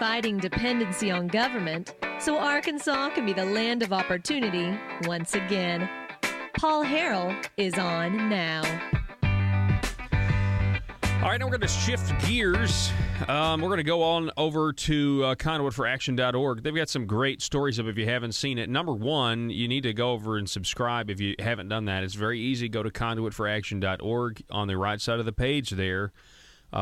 fighting dependency on government so Arkansas can be the land of opportunity once again. Paul Harrell is on now. All right, now we're going to shift gears. We're going to go on over to conduitforaction.org. They've got some great stories up if you haven't seen it. Number one, you need to go over and subscribe if you haven't done that. It's very easy. Go to conduitforaction.org. On the right side of the page there,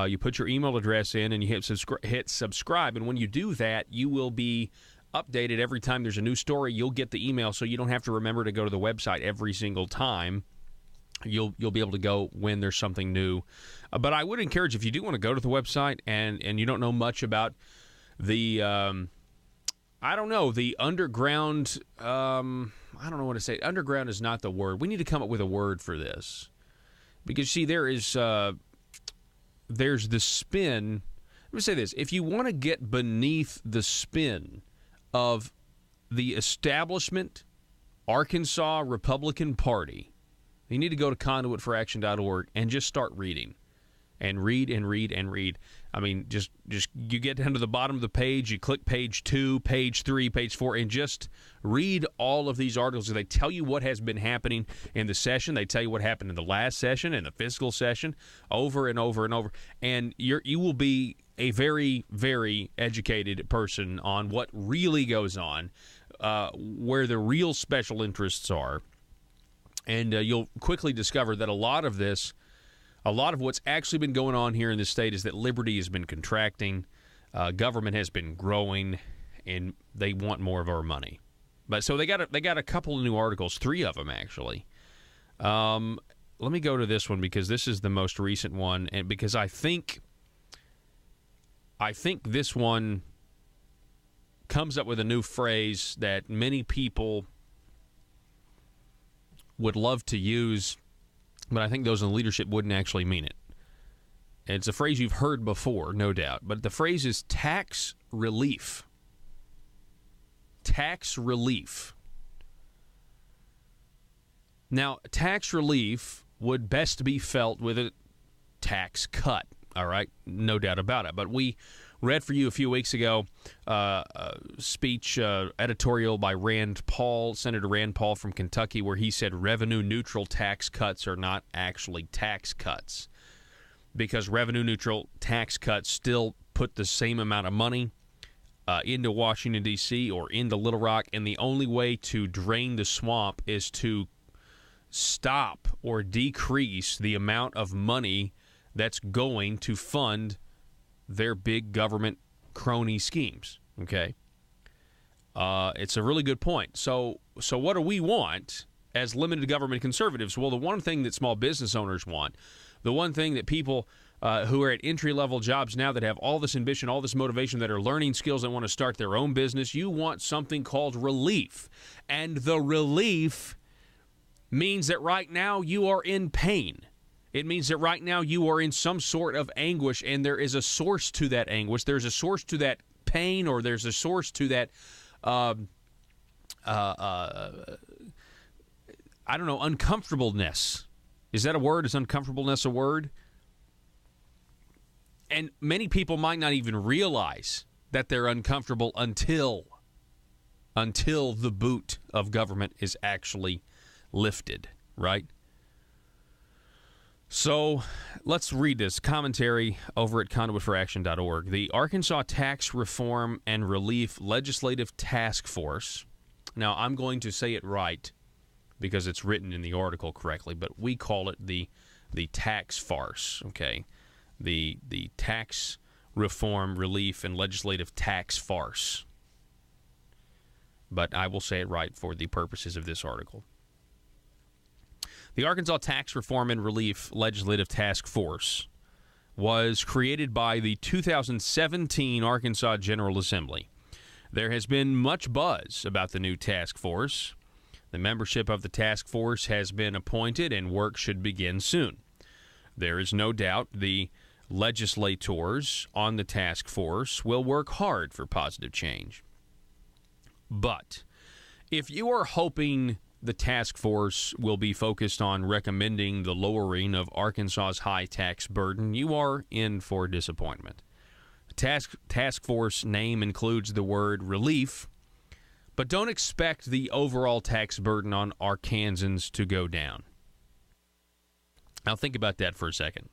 you put your email address in and you hit subscribe. And when you do that, you will be updated every time there's a new story. You'll get the email, so you don't have to remember to go to the website every single time. You'll be able to go when there's something new. But I would encourage, if you do want to go to the website and you don't know much about the, the underground, I don't know what to say. Underground is not the word. We need to come up with a word for this. Because, see, there's the spin. Let me say this. If you want to get beneath the spin of the establishment Arkansas Republican Party, you need to go to conduitforaction.org and just start reading. And read and read and read. I mean, just you get down to the bottom of the page, you click page 2, page 3, page 4, and just read all of these articles. They tell you what has been happening in the session. They tell you what happened in the last session, in the fiscal session, over and over and over. And you will be a very, very educated person on what really goes on, where the real special interests are. And you'll quickly discover that a lot of what's actually been going on here in the state is that liberty has been contracting, government has been growing, and they want more of our money. But so they got a couple of new articles, 3 of them actually. Let me go to this one because this is the most recent one, and because I think this one comes up with a new phrase that many people would love to use, but I think those in leadership wouldn't actually mean it. It's a phrase you've heard before, no doubt, but the phrase is tax relief. Tax relief. Now, tax relief would best be felt with a tax cut, all right? No doubt about it. But we read for you a few weeks ago a speech, editorial by Senator Rand Paul from Kentucky, where he said revenue-neutral tax cuts are not actually tax cuts because revenue-neutral tax cuts still put the same amount of money into Washington, D.C. or into Little Rock, and the only way to drain the swamp is to stop or decrease the amount of money that's going to fund their big government crony schemes, okay? It's a really good point. So what do we want as limited government conservatives? Well, the one thing that small business owners want, the one thing that people who are at entry-level jobs now that have all this ambition, all this motivation, that are learning skills that want to start their own business, you want something called relief. And the relief means that right now you are in pain. It means that right now you are in some sort of anguish, and there is a source to that anguish. There's a source to that pain, or there's a source to that, uncomfortableness. Is that a word? Is uncomfortableness a word? And many people might not even realize that they're uncomfortable until the boot of government is actually lifted, right? So let's read this commentary over at conduitforaction.org. The Arkansas Tax Reform and Relief Legislative Task Force. Now, I'm going to say it right because it's written in the article correctly, but we call it the tax farce, okay? The Tax Reform, Relief, and Legislative Tax Farce. But I will say it right for the purposes of this article. The Arkansas Tax Reform and Relief Legislative Task Force was created by the 2017 Arkansas General Assembly. There has been much buzz about the new task force. The membership of the task force has been appointed and work should begin soon. There is no doubt the legislators on the task force will work hard for positive change. But if you are hoping the task force will be focused on recommending the lowering of Arkansas's high tax burden, you are in for disappointment. The task force name includes the word relief, but don't expect the overall tax burden on Arkansans to go down. Now think about that for a second.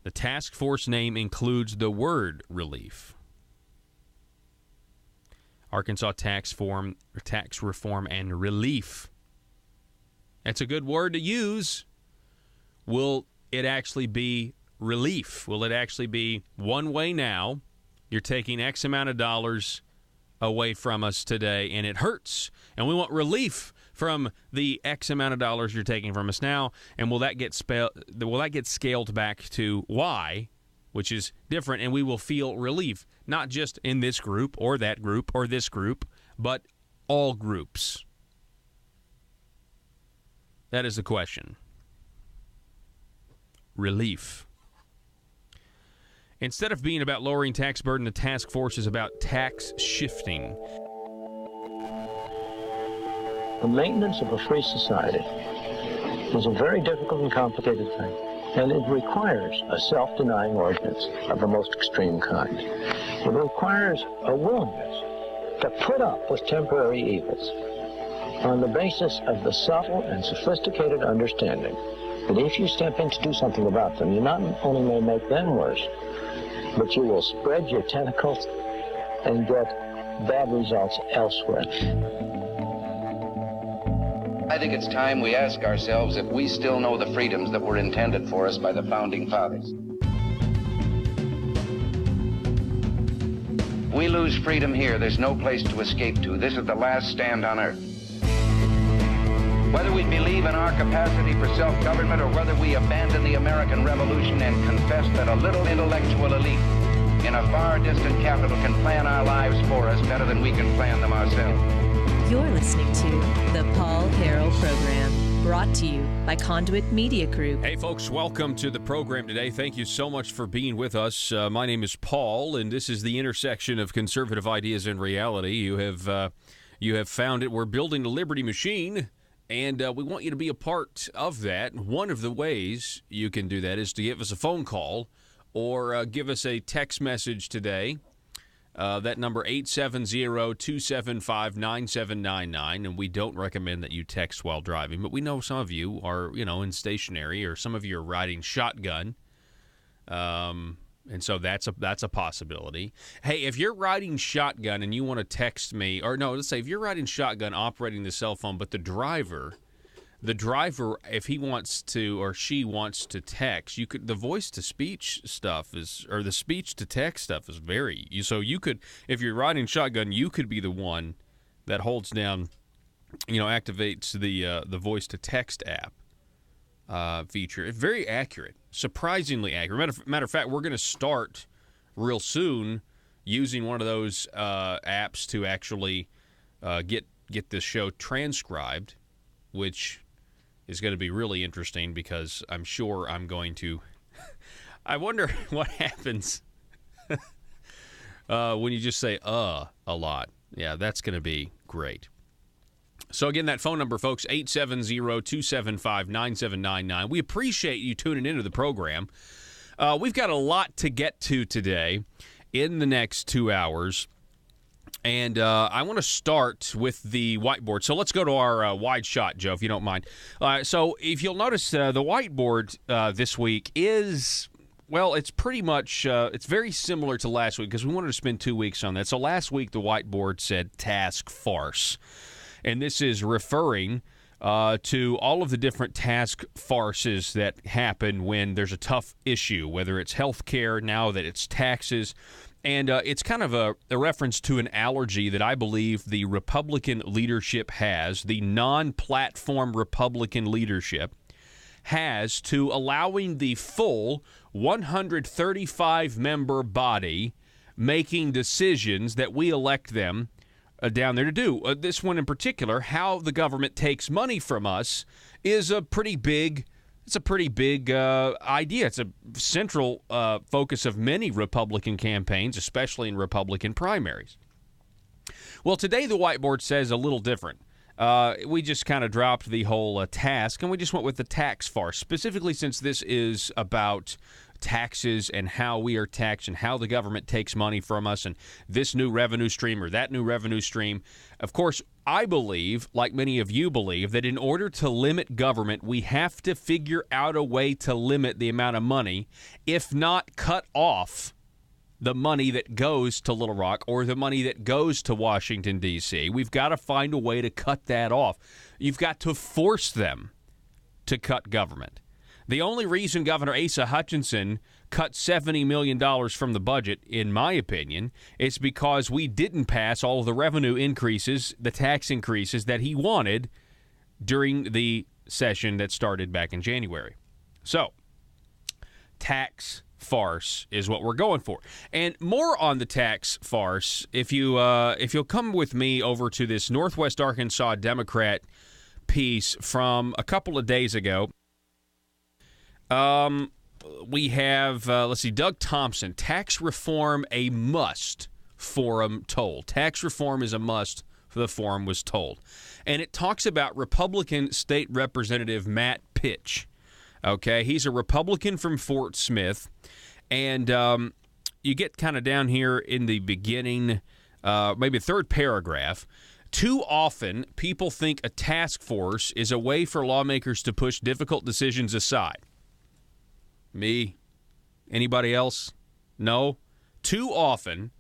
The task force name includes the word relief. Arkansas tax reform and relief. That's a good word to use. Will it actually be relief? Will it actually be one way now? You're taking X amount of dollars away from us today, and it hurts. And we want relief from the X amount of dollars you're taking from us now. And will that get scaled back to Y, which is different, and we will feel relief, not just in this group or that group or this group, but all groups? That is the question. Relief. Instead of being about lowering tax burden, the task force is about tax shifting. The maintenance of a free society is a very difficult and complicated thing, and it requires a self-denying ordinance of the most extreme kind. It requires a willingness to put up with temporary evils on the basis of the subtle and sophisticated understanding that if you step in to do something about them, you not only may make them worse, but you will spread your tentacles and get bad results elsewhere. I think it's time we ask ourselves if we still know the freedoms that were intended for us by the Founding Fathers. We lose freedom here, there's no place to escape to. This is the last stand on earth. Whether we believe in our capacity for self-government or whether we abandon the American Revolution and confess that a little intellectual elite in a far distant capital can plan our lives for us better than we can plan them ourselves. You're listening to the Paul Harrell Program, brought to you by Conduit Media Group. Hey, folks, welcome to the program today. Thank you so much for being with us. My name is Paul, and this is the intersection of conservative ideas and reality. You have found it. We're building a liberty machine, and we want you to be a part of that. One of the ways you can do that is to give us a phone call or give us a text message today. That number, 870-275-9799, and we don't recommend that you text while driving, but we know some of you are, in stationary, or some of you are riding shotgun, and so that's a possibility. Hey, if you're riding shotgun and you want to text me, or no, let's say if you're riding shotgun operating the cell phone, but the driver, if he wants to or she wants to text, the voice-to-speech stuff or the speech-to-text stuff is so you could, if you're riding shotgun, you could be the one that holds down, activates the voice-to-text app feature. It's very accurate, surprisingly accurate. Matter of fact, we're going to start real soon using one of those apps to actually get this show transcribed, which is going to be really interesting because I'm sure I'm going to I wonder what happens when you just say a lot. Yeah, that's going to be great. So again, that phone number, folks, 870-275-9799. We appreciate you tuning into the program. We've got a lot to get to today in the next 2 hours. And I want to start with the whiteboard. So let's go to our wide shot, Joe, if you don't mind. So if you'll notice, the whiteboard this week is, well, it's pretty much, it's very similar to last week because we wanted to spend 2 weeks on that. So last week, the whiteboard said task farce. And this is referring to all of the different task farces that happen when there's a tough issue, whether it's health care, now that it's taxes. And it's kind of a reference to an allergy that I believe the Republican leadership has, the non-platform Republican leadership has, to allowing the full 135-member body making decisions that we elect them down there to do. This one in particular, how the government takes money from us, is a pretty big idea. It's a central focus of many Republican campaigns, especially in Republican primaries. Well, today the whiteboard says a little different. we just kind of dropped the whole task, and we just went with the tax farce, specifically since this is about taxes and how we are taxed and how the government takes money from us and this new revenue stream or that new revenue stream. Of course, I believe, like many of you believe, that in order to limit government, we have to figure out a way to limit the amount of money, if not cut off the money that goes to Little Rock or the money that goes to Washington, D.C. We've got to find a way to cut that off. You've got to force them to cut government. The only reason Governor Asa Hutchinson cut $70 million from the budget, in my opinion, is because we didn't pass all of the revenue increases, the tax increases that he wanted during the session that started back in January. So, tax farce is what we're going for. And more on the tax farce, if you'll come with me over to this Northwest Arkansas Democrat piece from a couple of days ago. We have, Doug Thompson, tax reform a must, forum told. Tax reform is a must, the forum was told. And it talks about Republican State Representative Matt Pitch. Okay, he's a Republican from Fort Smith. And you get kind of down here in the beginning, maybe third paragraph. Too often, people think a task force is a way for lawmakers to push difficult decisions aside. Me? Anybody else? No? Too often,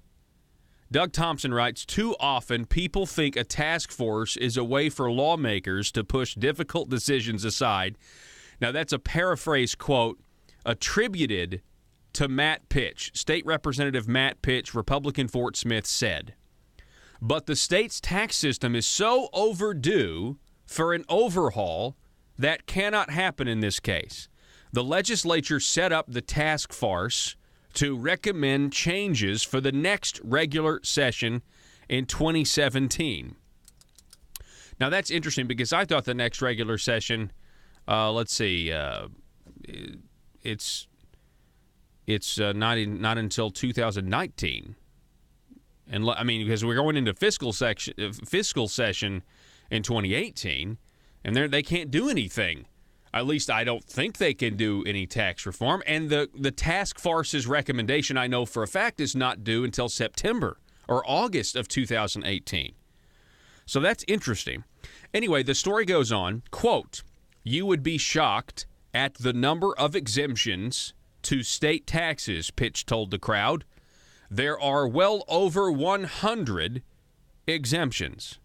Doug Thompson writes, too often people think a task force is a way for lawmakers to push difficult decisions aside. Now, that's a paraphrase quote attributed to Matt Pitch. State Representative Matt Pitch, Republican Fort Smith, said, but the state's tax system is so overdue for an overhaul that cannot happen in this case. The legislature set up the task farce to recommend changes for the next regular session in 2017. Now, that's interesting because I thought the next regular session, it's not until 2019. And because we're going into fiscal session in 2018, and they can't do anything. At least I don't think they can do any tax reform. And the task farce's recommendation, I know for a fact, is not due until September or August of 2018. So that's interesting. Anyway, the story goes on, quote, you would be shocked at the number of exemptions to state taxes, Pitch told the crowd. There are well over 100 exemptions.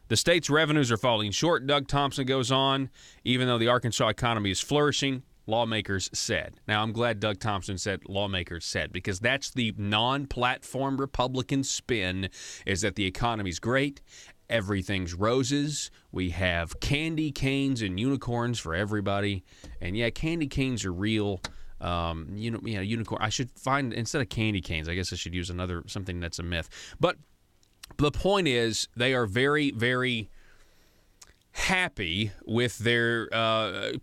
The state's revenues are falling short, Doug Thompson goes on, even though the Arkansas economy is flourishing, lawmakers said. Now, I'm glad Doug Thompson said lawmakers said, because that's the non-platform Republican spin, is that the economy's great, everything's roses, we have candy canes and unicorns for everybody, and yeah, candy canes are real. Unicorn. I should find, instead of candy canes, I guess I should use something that's a myth. But the point is, they are very, very happy with their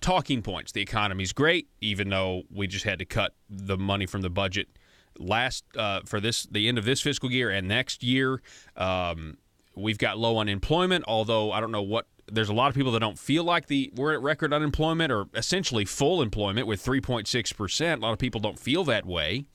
talking points. The economy's great, even though we just had to cut the money from the budget for the end of this fiscal year and next year. We've got low unemployment, although I don't know what. There's a lot of people that don't feel like we're at record unemployment or essentially full employment with 3.6%. A lot of people don't feel that way.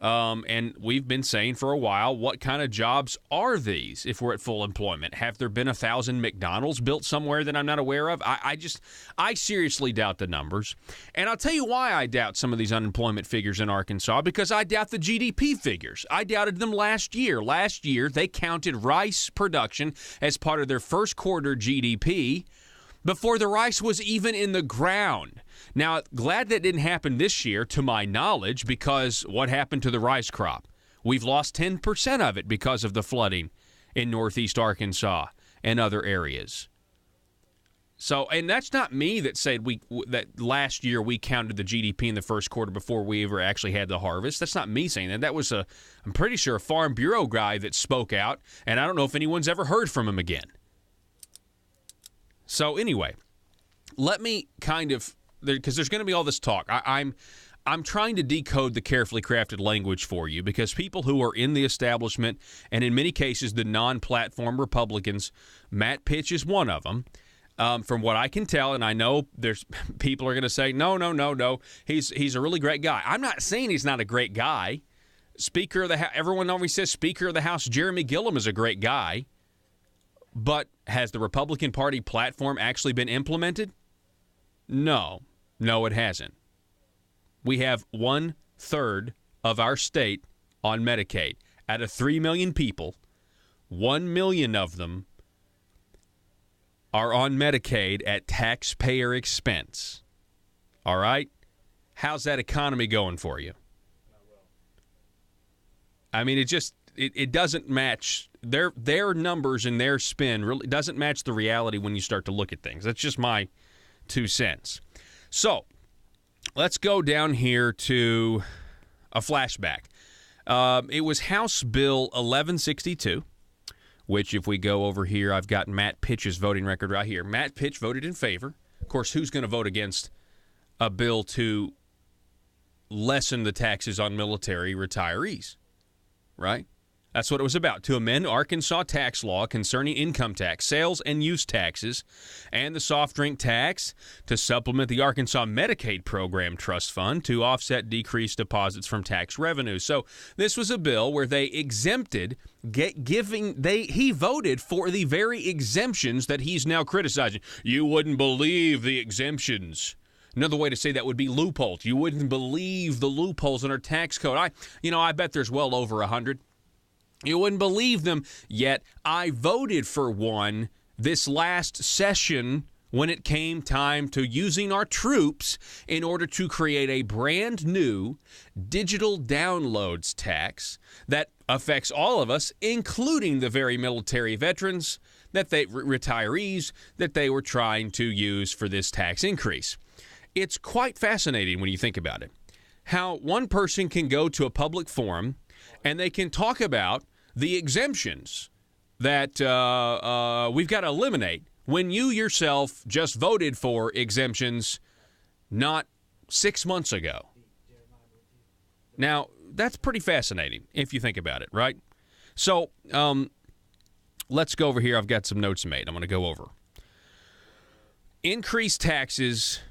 And we've been saying for a while, what kind of jobs are these if we're at full employment? Have there been 1,000 McDonald's built somewhere that I'm not aware of? I seriously doubt the numbers. And I'll tell you why I doubt some of these unemployment figures in Arkansas, because I doubt the GDP figures. I doubted them last year. Last year, they counted rice production as part of their first quarter GDP before the rice was even in the ground. Now, glad that didn't happen this year, to my knowledge, because what happened to the rice crop? We've lost 10% of it because of the flooding in northeast Arkansas and other areas. So, and that's not me that said that last year we counted the GDP in the first quarter before we ever actually had the harvest. That's not me saying that. That was I'm pretty sure, a Farm Bureau guy that spoke out, and I don't know if anyone's ever heard from him again. So anyway, let me kind of, because there's going to be all this talk. I'm trying to decode the carefully crafted language for you because people who are in the establishment, and in many cases the non-platform Republicans, Matt Pitch is one of them. From what I can tell, and I know there's people are going to say, no, he's a really great guy. I'm not saying he's not a great guy. Speaker of the House, everyone always says Speaker of the House Jeremy Gillum is a great guy. But has the Republican Party platform actually been implemented? No, it hasn't. We have 1/3 of our state on Medicaid. Out of 3 million people, 1 million of them are on Medicaid at taxpayer expense. All right? How's that economy going for you? I mean, it doesn't match. Their numbers and their spin really doesn't match the reality when you start to look at things. That's just my 2 cents. So let's go down here to a flashback. It was House Bill 1162, which if we go over here, I've got Matt Pitch's voting record right here. Matt Pitch voted in favor. Of course, who's going to vote against a bill to lessen the taxes on military retirees? Right? That's what it was about, to amend Arkansas tax law concerning income tax, sales and use taxes, and the soft drink tax to supplement the Arkansas Medicaid Program Trust Fund to offset decreased deposits from tax revenue. So this was a bill where they exempted, he voted for the very exemptions that he's now criticizing. You wouldn't believe the exemptions. Another way to say that would be loopholes. You wouldn't believe the loopholes in our tax code. I bet there's well over 100. You wouldn't believe them, yet I voted for one this last session when it came time to using our troops in order to create a brand new digital downloads tax that affects all of us, including the very military veterans, retirees that they were trying to use for this tax increase. It's quite fascinating when you think about it, how one person can go to a public forum and they can talk about the exemptions that we've got to eliminate when you yourself just voted for exemptions not 6 months ago. Now, that's pretty fascinating if you think about it, right? So let's go over here. I've got some notes made. I'm going to go over. Increased taxes.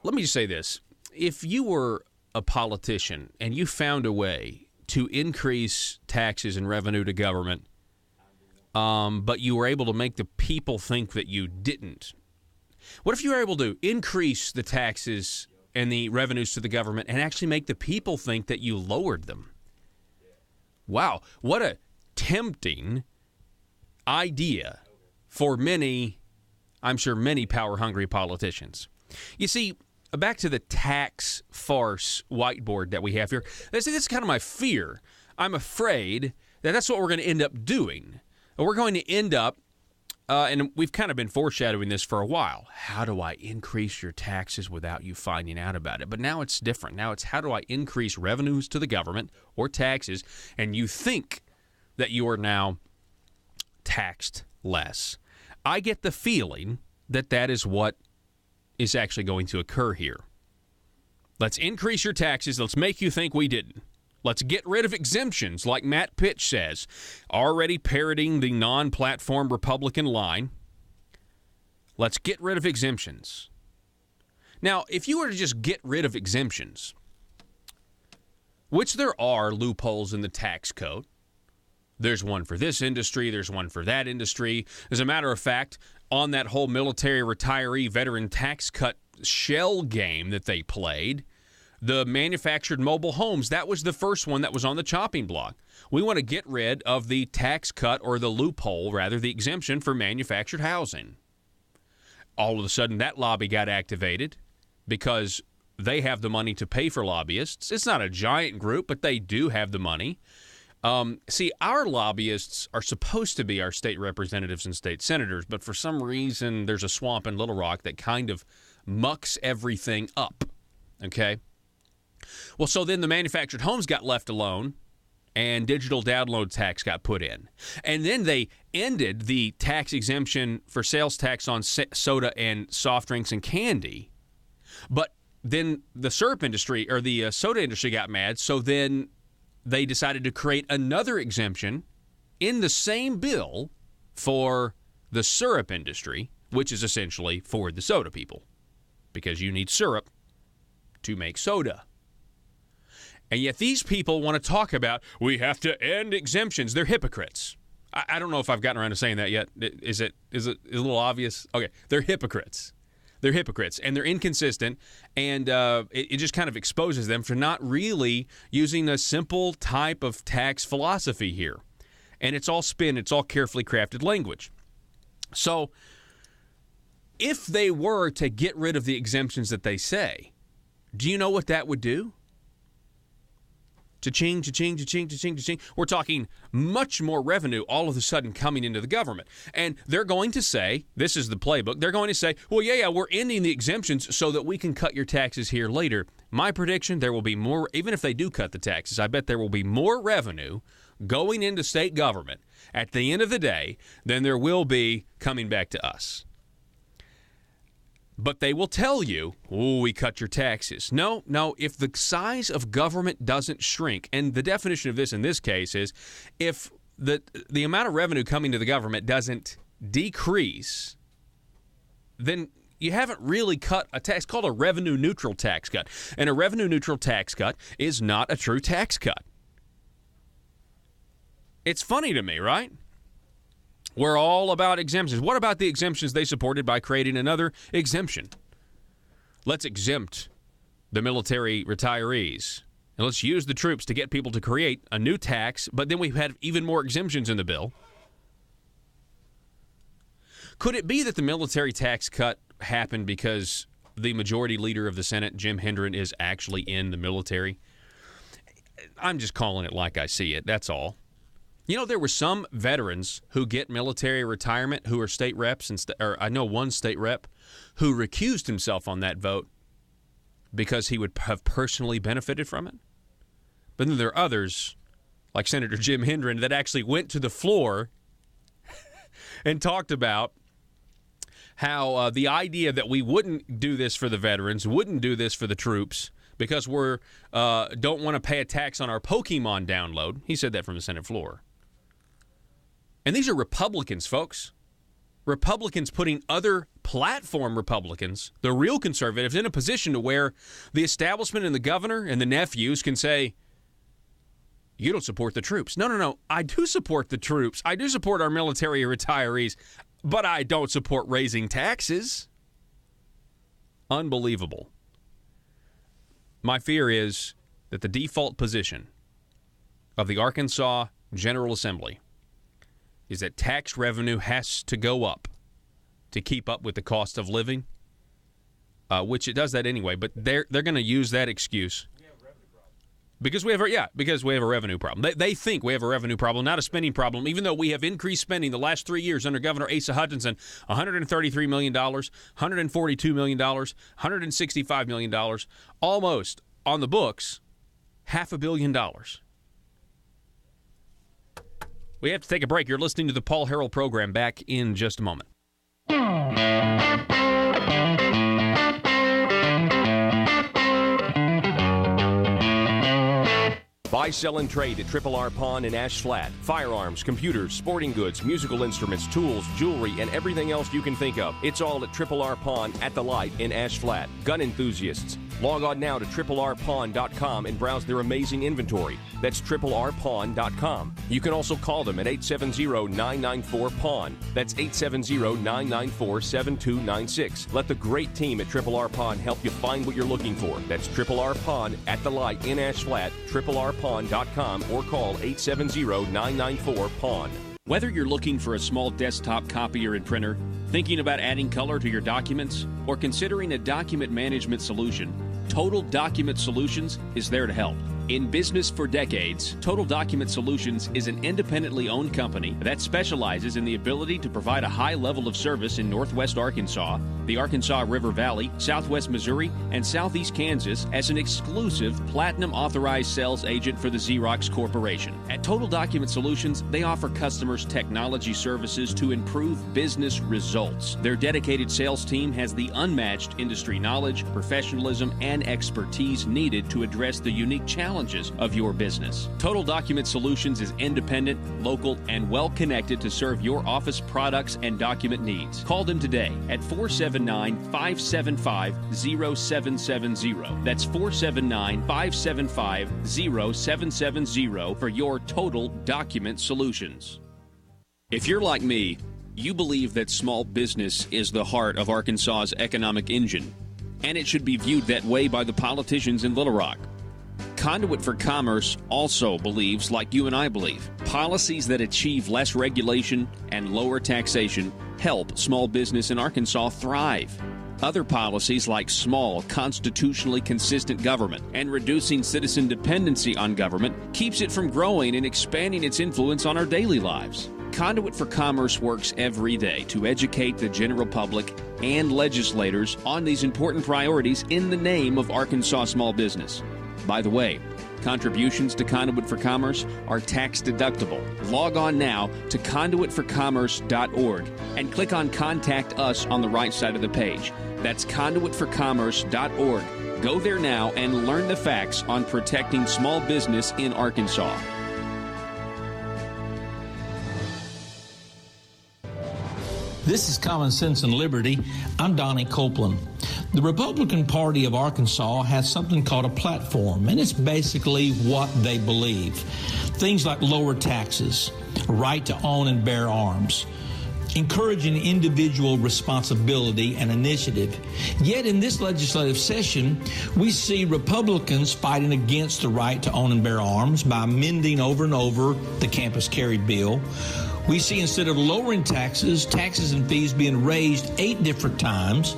Let me just say this. If you were a politician and you found a way to increase taxes and revenue to government, but you were able to make the people think that you didn't. What if you were able to increase the taxes and the revenues to the government and actually make the people think that you lowered them? Wow, what a tempting idea for many, I'm sure many power-hungry politicians. You see, back to the tax farce whiteboard that we have here. This is kind of my fear. I'm afraid that that's what we're going to end up doing. We're going to end up, and we've kind of been foreshadowing this for a while. How do I increase your taxes without you finding out about it? But now it's different. Now it's how do I increase revenues to the government or taxes, and you think that you are now taxed less. I get the feeling that that is what is actually going to occur here. Let's increase your taxes. Let's make you think we didn't. Let's get rid of exemptions, like Matt Pitch says, already parroting the non-platform Republican line. Let's get rid of exemptions. Now, if you were to just get rid of exemptions, which there are loopholes in the tax code, there's one for this industry, there's one for that industry. As a matter of fact, on that whole military retiree veteran tax cut shell game that they played, the manufactured mobile homes, that was the first one that was on the chopping block. We want to get rid of the tax cut, or the loophole, rather, the exemption for manufactured housing. All of a sudden, that lobby got activated because they have the money to pay for lobbyists. It's not a giant group, but they do have the money. See, our lobbyists are supposed to be our state representatives and state senators, but for some reason there's a swamp in Little Rock that kind of mucks everything up, okay? Well, so then the manufactured homes got left alone, and digital download tax got put in. And then they ended the tax exemption for sales tax on soda and soft drinks and candy, but then the syrup industry or the soda industry got mad, so then they decided to create another exemption in the same bill for the syrup industry, which is essentially for the soda people, because you need syrup to make soda. And yet these people want to talk about, we have to end exemptions. They're hypocrites. I don't know if I've gotten around to saying that yet. Is it a little obvious? Okay, they're hypocrites. They're hypocrites, and they're inconsistent, and it just kind of exposes them for not really using a simple type of tax philosophy here. And it's all spin. It's all carefully crafted language. So if they were to get rid of the exemptions that they say, do you know what that would do? Cha-ching, cha-ching, cha-ching, cha-ching, cha-ching. We're talking much more revenue all of a sudden coming into the government. And they're going to say, this is the playbook, they're going to say, well, yeah, we're ending the exemptions so that we can cut your taxes here later. My prediction, there will be more, even if they do cut the taxes, I bet there will be more revenue going into state government at the end of the day than there will be coming back to us. But they will tell you, oh, we cut your taxes. No, if the size of government doesn't shrink, and the definition of this in this case is if the amount of revenue coming to the government doesn't decrease, then you haven't really cut a tax. It's called a revenue-neutral tax cut. And a revenue-neutral tax cut is not a true tax cut. It's funny to me, right? We're all about exemptions. What about the exemptions they supported by creating another exemption? Let's exempt the military retirees. And let's use the troops to get people to create a new tax, but then we've had even more exemptions in the bill. Could it be that the military tax cut happened because the majority leader of the Senate, Jim Hendren, is actually in the military? I'm just calling it like I see it, that's all. You know, there were some veterans who get military retirement who are state reps, or I know one state rep who recused himself on that vote because he would have personally benefited from it. But then there are others, like Senator Jim Hendren, that actually went to the floor and talked about how the idea that we wouldn't do this for the veterans, wouldn't do this for the troops, because we don't want to pay a tax on our Pokemon download. He said that from the Senate floor. And these are Republicans, folks. Republicans putting other platform Republicans, the real conservatives, in a position to where the establishment and the governor and the nephews can say, you don't support the troops. No. I do support the troops. I do support our military retirees, but I don't support raising taxes. Unbelievable. My fear is that the default position of the Arkansas General Assembly is that tax revenue has to go up to keep up with the cost of living, which it does that anyway, but they're going to use that excuse. Because we have a revenue problem. They think we have a revenue problem, not a spending problem, even though we have increased spending the last 3 years under Governor Asa Hutchinson, $133 million, $142 million, $165 million, almost on the books, $500 million. We have to take a break. You're listening to the Paul Harrell program. Back in just a moment. Buy, sell, and trade at Triple R Pawn in Ash Flat. Firearms, computers, sporting goods, musical instruments, tools, jewelry, and everything else you can think of. It's all at Triple R Pawn at the Light in Ash Flat. Gun enthusiasts, log on now to TripleRPawn.com and browse their amazing inventory. That's TripleRPawn.com. You can also call them at 870-994-PAWN. That's 870-994-7296. Let the great team at Triple R Pawn help you find what you're looking for. That's Triple R Pawn at the Light in Ash Flat, TripleRPawn.com, or call 870-994-PAWN. Whether you're looking for a small desktop copier and printer, thinking about adding color to your documents, or considering a document management solution, Total Document Solutions is there to help. In business for decades, Total Document Solutions is an independently owned company that specializes in the ability to provide a high level of service in Northwest Arkansas, the Arkansas River Valley, Southwest Missouri, and Southeast Kansas as an exclusive Platinum Authorized Sales Agent for the Xerox Corporation. At Total Document Solutions, they offer customers technology services to improve business results. Their dedicated sales team has the unmatched industry knowledge, professionalism, and expertise needed to address the unique challenges of your business. Total Document Solutions is independent, local, and well-connected to serve your office products and document needs. Call them today at 479-575-0770. That's 479-575-0770 for your Total Document Solutions. If you're like me, you believe that small business is the heart of Arkansas's economic engine, and it should be viewed that way by the politicians in Little Rock. Conduit for Commerce also believes, like you and I believe, policies that achieve less regulation and lower taxation help small business in Arkansas thrive. Other policies like small, constitutionally consistent government and reducing citizen dependency on government keeps it from growing and expanding its influence on our daily lives. Conduit for Commerce works every day to educate the general public and legislators on these important priorities in the name of Arkansas small business. By the way, contributions to Conduit for Commerce are tax deductible. Log on now to conduitforcommerce.org and click on Contact Us on the right side of the page. That's conduitforcommerce.org. Go there now and learn the facts on protecting small business in Arkansas. This is Common Sense and Liberty. I'm Donnie Copeland. The Republican Party of Arkansas has something called a platform, and it's basically what they believe. Things like lower taxes, right to own and bear arms, encouraging individual responsibility and initiative. Yet in this legislative session, we see Republicans fighting against the right to own and bear arms by amending over and over the campus carry bill. We see instead of lowering taxes and fees being raised 8 different times.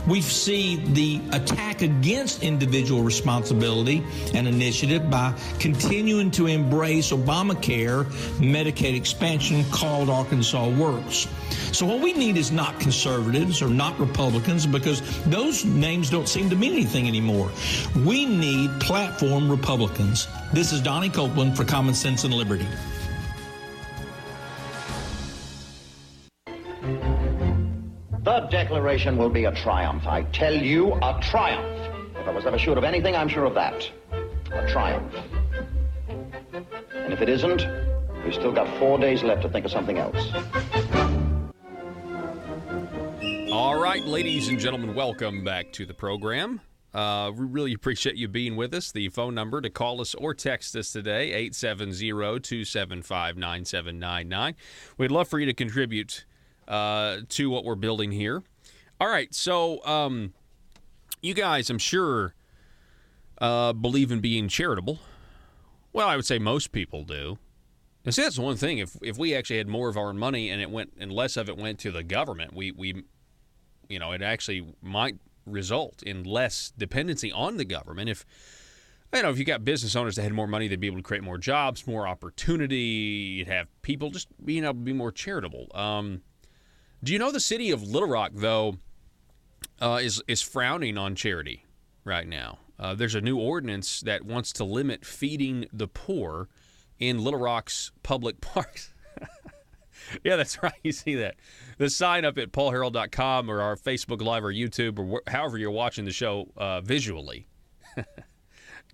We see the attack against individual responsibility and initiative by continuing to embrace Obamacare Medicaid expansion called Arkansas Works. So what we need is not conservatives or not Republicans, because those names don't seem to mean anything anymore. We need platform Republicans. This is Donnie Copeland for Common Sense and Liberty. The Declaration will be a triumph. I tell you, a triumph. If I was ever sure of anything, I'm sure of that. A triumph. And if it isn't, we've still got 4 days left to think of something else. All right, ladies and gentlemen, welcome back to the program. We really appreciate you being with us. The phone number to call us or text us today, 870-275-9799. We'd love for you to contribute to what we're building here. All right, so you guys, I'm sure, believe in being charitable. Well, I would say most people do. And see, that's one thing. If we actually had more of our money and less of it went to the government, we it actually might result in less dependency on the government. If you got business owners that had more money, they'd be able to create more jobs, more opportunity. You'd have people just being able to be more charitable. Do you know the city of Little Rock, though, is frowning on charity right now? There's a new ordinance that wants to limit feeding the poor in Little Rock's public parks. Yeah, that's right. You see that. The sign up at paulharrell.com or our Facebook Live or YouTube or however you're watching the show visually.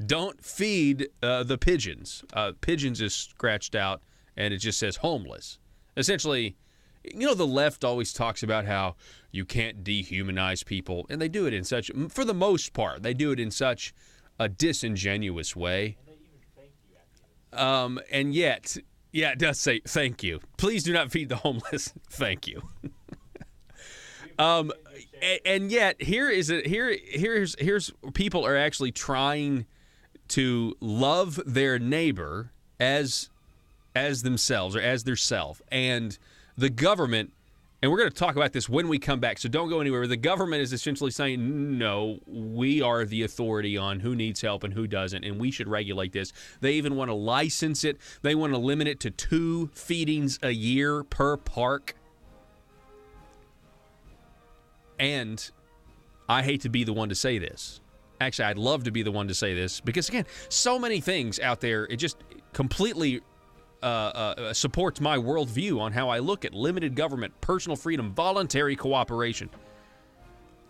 Don't feed the pigeons. Pigeons is scratched out, and it just says homeless. Essentially, the left always talks about how you can't dehumanize people, and they do it in such, for the most part, they do it in such a disingenuous way. And they even thank you at the end. And yet, yeah, it does say thank you. Please do not feed the homeless. Thank you. And yet, here's people are actually trying to love their neighbor as themselves or as their self, and the government And we're going to talk about this when we come back, so don't go anywhere. The government is essentially saying, no, we are the authority on who needs help and who doesn't, and we should regulate this. They even want to license it. They want to limit it to 2 feedings a year per park. And I hate to be the one to say this. Actually, I'd love to be the one to say this because, again, so many things out there, it just completely supports my worldview on how I look at limited government, personal freedom, voluntary cooperation.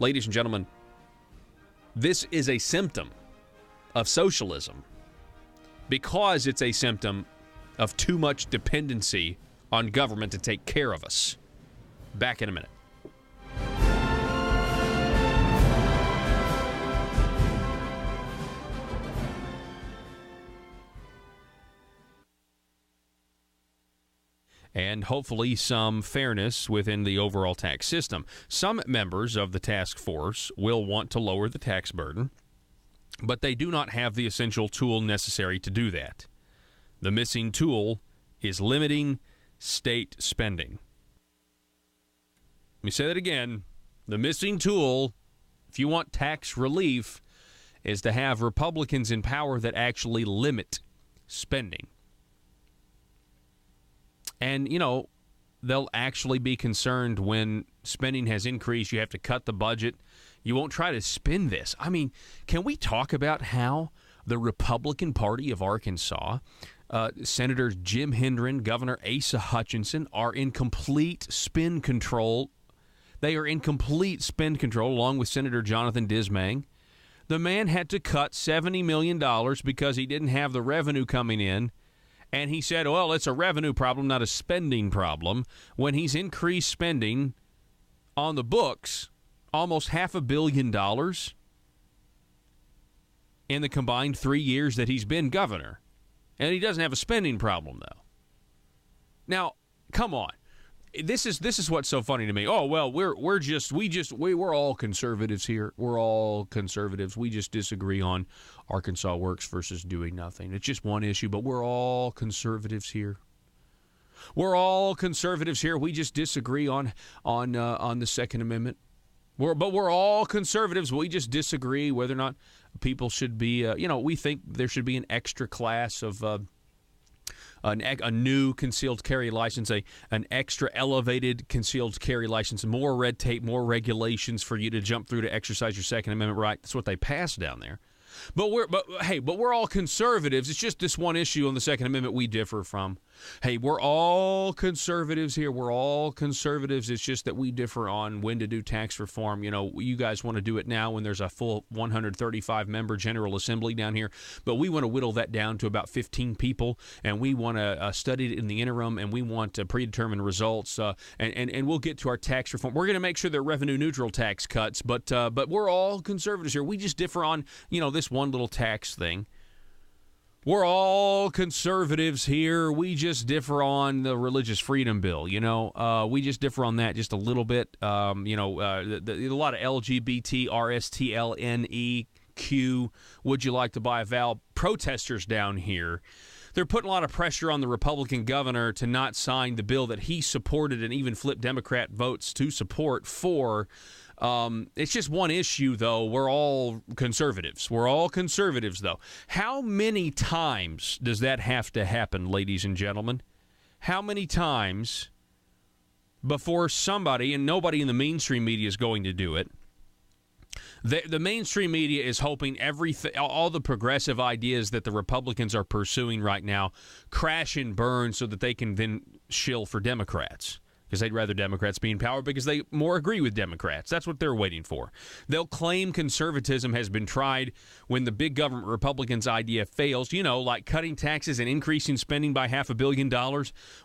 Ladies and gentlemen, this is a symptom of socialism because it's a symptom of too much dependency on government to take care of us. Back in a minute. And hopefully some fairness within the overall tax system. Some members of the task force will want to lower the tax burden, but they do not have the essential tool necessary to do that. The missing tool is limiting state spending. Let me say that again. The missing tool, if you want tax relief, is to have Republicans in power that actually limit spending. And, you know, they'll actually be concerned when spending has increased. You have to cut the budget. You won't try to spend this. I mean, can we talk about how the Republican Party of Arkansas, Senators Jim Hendren, Governor Asa Hutchinson, are in complete spend control. They are in complete spend control along with Senator Jonathan Dismang. The man had to cut $70 million because he didn't have the revenue coming in. And he said, well, it's a revenue problem, not a spending problem, when he's increased spending on the books almost $500 million in the combined 3 years that he's been governor. And he doesn't have a spending problem, though. Now, come on. This is what's so funny to me. Oh, well, we're all conservatives here. We're all conservatives. We just disagree on Arkansas Works versus doing nothing. It's just one issue, but we're all conservatives here. We're all conservatives here. We just disagree on the Second Amendment. We're all conservatives. We just disagree whether or not people should be. We think there should be an extra class of. A new concealed carry license, an extra elevated concealed carry license, more red tape, more regulations for you to jump through to exercise your Second Amendment right. That's what they passed down there. But we're all conservatives. It's just this one issue on the Second Amendment we differ from. Hey, we're all conservatives here. We're all conservatives. It's just that we differ on when to do tax reform. You know, you guys want to do it now when there's a full 135-member General Assembly down here. But we want to whittle that down to about 15 people, and we want to study it in the interim, and we want predetermined results. And we'll get to our tax reform. We're going to make sure they're revenue-neutral tax cuts, but we're all conservatives here. We just differ on, this one little tax thing. We're all conservatives here. We just differ on the religious freedom bill. We just differ on that just a little bit. A lot of LGBT, RSTLNEQ, would you like to buy a vowel protesters down here. They're putting a lot of pressure on the Republican governor to not sign the bill that he supported and even flipped Democrat votes to support for. It's just one issue, though. We're all conservatives. We're all conservatives, though. How many times does that have to happen, ladies and gentlemen? How many times before somebody, and nobody in the mainstream media is going to do it, the mainstream media is hoping all the progressive ideas that the Republicans are pursuing right now crash and burn so that they can then shill for Democrats. Because they'd rather Democrats be in power because they more agree with Democrats. That's what they're waiting for. They'll claim conservatism has been tried when the big government Republicans' idea fails, like cutting taxes and increasing spending by $500 million.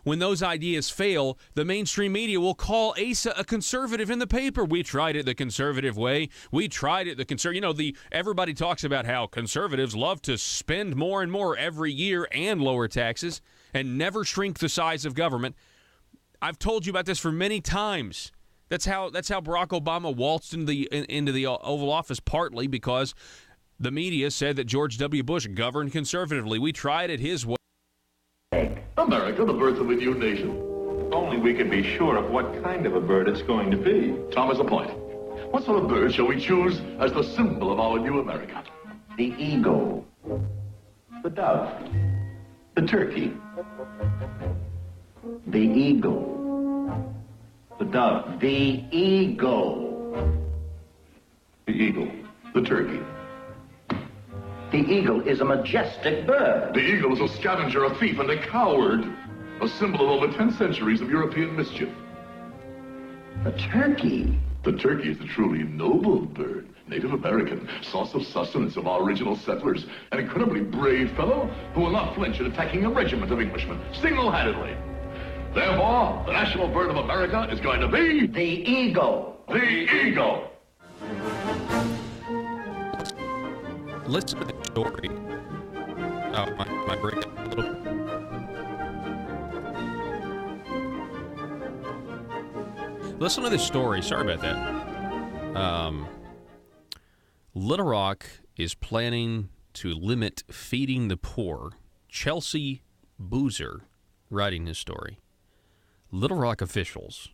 When those ideas fail, the mainstream media will call Asa a conservative in the paper. We tried it the conservative way. We tried it the conservative. Everybody talks about how conservatives love to spend more and more every year and lower taxes and never shrink the size of government. I've told you about this for many times. That's how Barack Obama waltzed into the Oval Office, partly because the media said that George W. Bush governed conservatively. We tried it his way. America, the birth of a new nation. Only we can be sure of what kind of a bird it's going to be. Tom has a point. What sort of bird shall we choose as the symbol of our new America? The eagle. The dove. The turkey. The eagle. The dove. The eagle. The eagle. The turkey. The eagle is a majestic bird. The eagle is a scavenger, a thief, and a coward. A symbol of over 10 centuries of European mischief. The turkey. The turkey is a truly noble bird. Native American, source of sustenance of our original settlers. An incredibly brave fellow who will not flinch at attacking a regiment of Englishmen, single-handedly. Therefore, the national bird of America is going to be... The eagle. The eagle. Listen to the story. Oh, my break up a little. Listen to this story. Sorry about that. Little Rock is planning to limit feeding the poor. Chelsea Boozer writing this story. Little Rock officials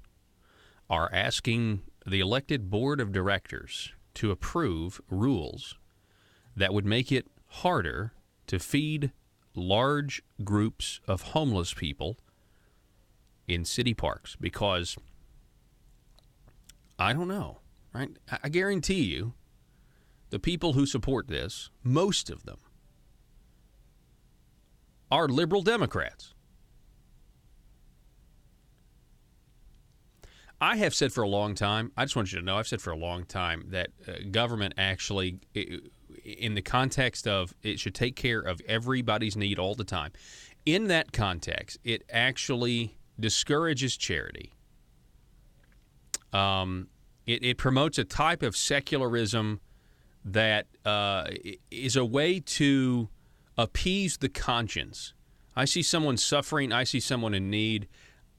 are asking the elected board of directors to approve rules that would make it harder to feed large groups of homeless people in city parks because, I don't know, right? I guarantee you, the people who support this, most of them, are liberal Democrats. I have said for a long time, I just want you to know, I've said for a long time that government actually, in the context of it should take care of everybody's need all the time, in that context, it actually discourages charity. It promotes a type of secularism that is a way to appease the conscience. I see someone suffering, I see someone in need,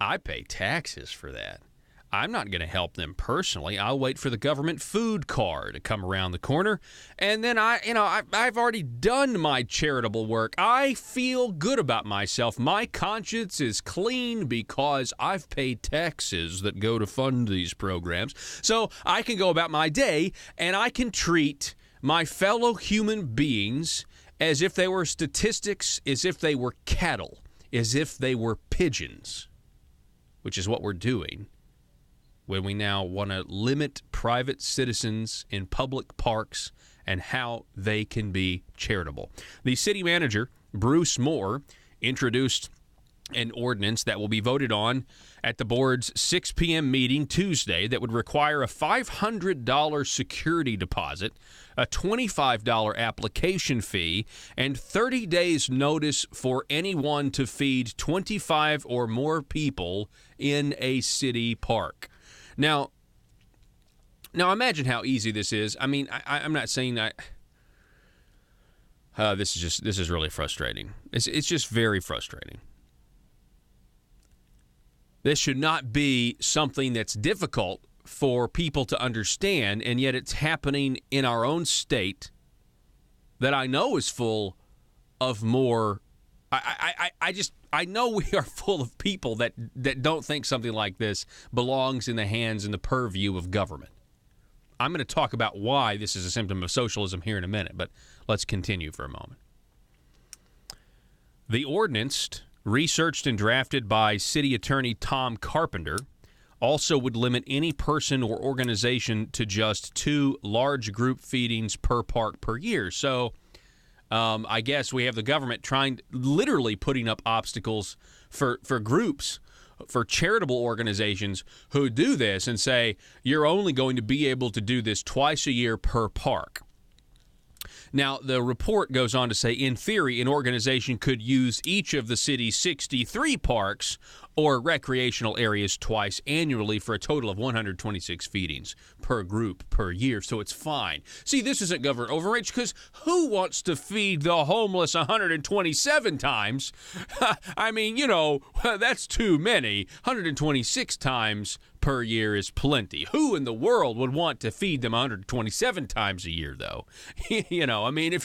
I pay taxes for that. I'm not going to help them personally. I'll wait for the government food car to come around the corner, and then I've already done my charitable work. I feel good about myself. My conscience is clean because I've paid taxes that go to fund these programs. So I can go about my day, and I can treat my fellow human beings as if they were statistics, as if they were cattle, as if they were pigeons, which is what we're doing when we now want to limit private citizens in public parks and how they can be charitable. The city manager, Bruce Moore, introduced an ordinance that will be voted on at the board's 6 p.m. meeting Tuesday that would require a $500 security deposit, a $25 application fee, and 30 days notice for anyone to feed 25 or more people in a city park. Now imagine how easy this is. I mean, I'm not saying that. This is really frustrating. It's just very frustrating. This should not be something that's difficult for people to understand, and yet it's happening in our own state that I know is full of more. I know we are full of people that don't think something like this belongs in the hands and the purview of government. I'm going to talk about why this is a symptom of socialism here in a minute, but let's continue for a moment. The ordinance, researched and drafted by City Attorney Tom Carpenter, also would limit any person or organization to just 2 large group feedings per park per year. So I guess we have the government literally putting up obstacles for groups, for charitable organizations who do this and say, you're only going to be able to do this twice a year per park. Now, the report goes on to say, in theory, an organization could use each of the city's 63 parks or recreational areas twice annually for a total of 126 feedings per group per year, so it's fine. See, this isn't government overreach because who wants to feed the homeless 127 times? I mean, that's too many. 126 times per year is plenty. Who in the world would want to feed them 127 times a year, though? I mean,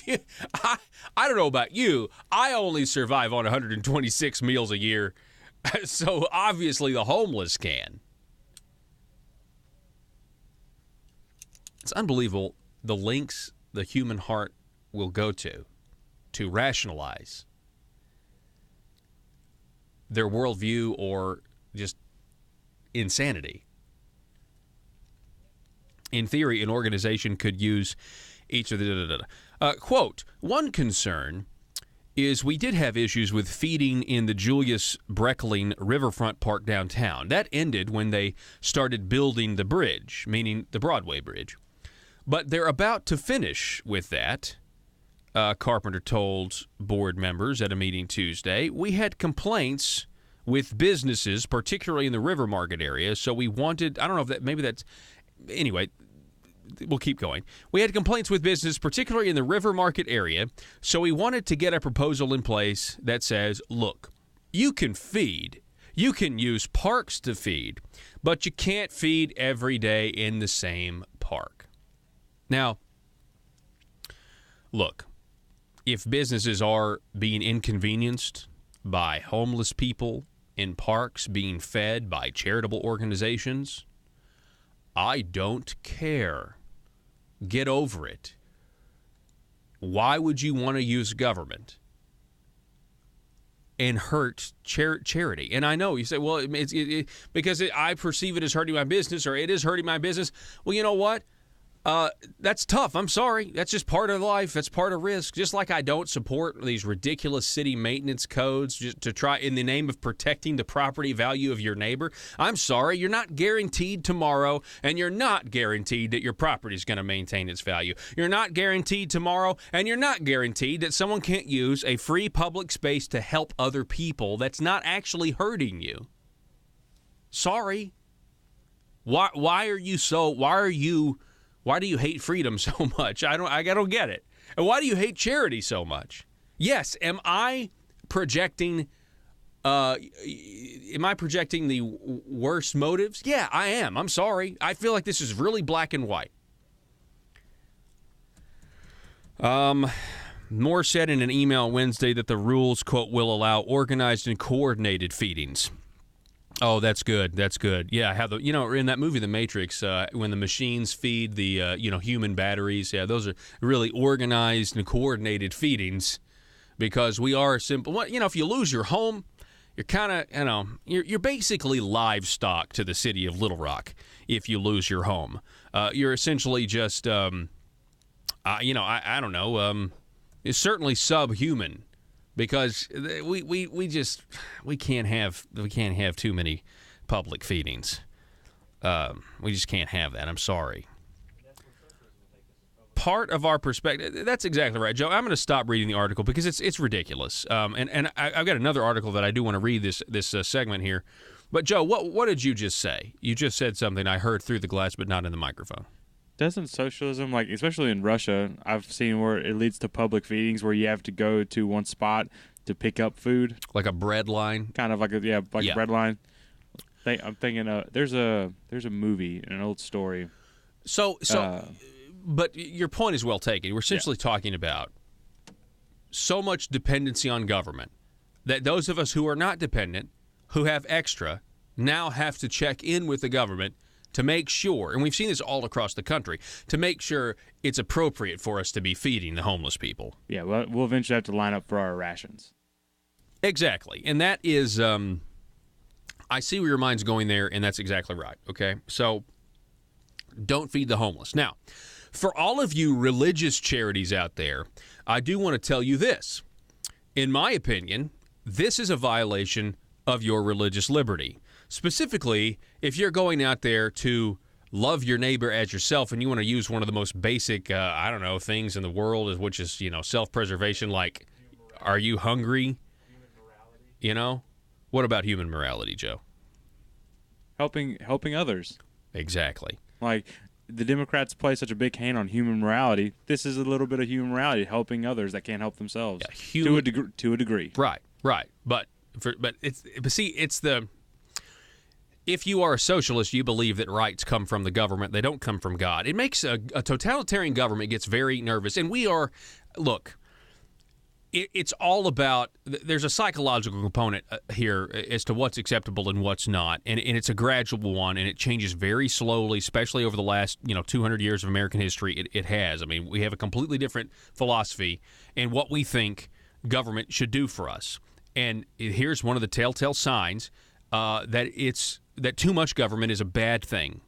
I don't know about you. I only survive on 126 meals a year. So obviously the homeless can. It's unbelievable the lengths the human heart will go to rationalize their worldview or just insanity. In theory, an organization could use each of the... quote, one concern is we did have issues with feeding in the Julius Breckling Riverfront Park downtown. That ended when they started building the bridge, meaning the Broadway Bridge. But they're about to finish with that, Carpenter told board members at a meeting Tuesday. We had complaints with businesses, particularly in the River Market area, so we wanted, I don't know if that, maybe that's, anyway, we'll keep going. We had complaints with business, particularly in the River Market area, so we wanted to get a proposal in place that says, look, you can feed, you can use parks to feed, but you can't feed every day in the same park. Now, look, if businesses are being inconvenienced by homeless people in parks being fed by charitable organizations, I don't care. Get over it. Why would you want to use government and hurt charity? And I know you say, well, because I perceive it as hurting my business, or it is hurting my business. Well, you know what? That's tough. I'm sorry. That's just part of life. That's part of risk. Just like I don't support these ridiculous city maintenance codes just to try in the name of protecting the property value of your neighbor. I'm sorry. You're not guaranteed tomorrow, and you're not guaranteed that your property is going to maintain its value. You're not guaranteed tomorrow, and you're not guaranteed that someone can't use a free public space to help other people that's not actually hurting you. Sorry. Why do you hate freedom so much? I don't get it. And why do you hate charity so much? Yes, am I projecting the worst motives? Yeah, I am. I'm sorry. I feel like this is really black and white. Moore said in an email Wednesday that the rules, quote, will allow organized and coordinated feedings. Oh, that's good. That's good. Yeah, how in that movie, The Matrix, when the machines feed the, human batteries, yeah, those are really organized and coordinated feedings because we are simple. If you lose your home, you're kind of, you're basically livestock to the city of Little Rock if you lose your home. You're essentially just, I don't know, it's certainly subhuman. Because we can't have too many public feedings. We just can't have that. I'm sorry. Part of our perspective. That's exactly right, Joe. I'm going to stop reading the article because it's ridiculous. And I've got another article that I do want to read this segment here. But Joe, what did you just say? You just said something I heard through the glass, but not in the microphone. Doesn't socialism, especially in Russia, I've seen where it leads to public feedings where you have to go to one spot to pick up food, like a bread line, kind of like a bread line. I'm thinking there's a movie, an old story. But your point is well taken. We're essentially talking about so much dependency on government that those of us who are not dependent, who have extra, now have to check in with the government to make sure, and we've seen this all across the country, to make sure it's appropriate for us to be feeding the homeless people. Yeah, we'll eventually have to line up for our rations. Exactly. And that is, I see where your mind's going there, and that's exactly right, okay? So don't feed the homeless. Now, for all of you religious charities out there, I do want to tell you this. In my opinion, this is a violation of your religious liberty. Specifically, if you're going out there to love your neighbor as yourself and you want to use one of the most basic, things in the world, which is, self-preservation, like, are you hungry? What about human morality, Joe? Helping others. Exactly. Like, the Democrats play such a big hand on human morality. This is a little bit of human morality, helping others that can't help themselves. Yeah, to a degree. Right. But if you are a socialist, you believe that rights come from the government. They don't come from God. It makes a totalitarian government gets very nervous. And we are, look, it's all about, there's a psychological component here as to what's acceptable and what's not, and it's a gradual one, and it changes very slowly, especially over the last 200 years of American history. It has. I mean, we have a completely different philosophy in what we think government should do for us, and here's one of the telltale signs that too much government is a bad thing.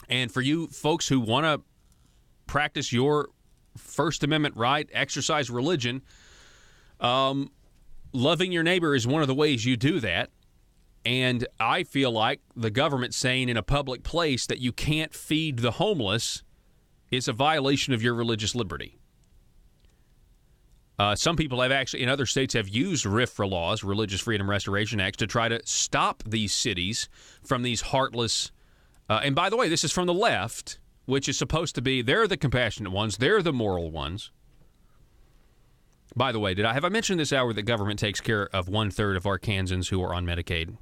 And for you folks who want to practice your First Amendment right, exercise religion, loving your neighbor is one of the ways you do that. And I feel like the government saying in a public place that you can't feed the homeless is a violation of your religious liberty. Some people have actually, in other states, have used RFRA laws, Religious Freedom Restoration Acts, to try to stop these cities from these heartless, and by the way, this is from the left, which is supposed to be, they're the compassionate ones, they're the moral ones. By the way, have I mentioned this hour that government takes care of 1/3 of Arkansans who are on Medicaid?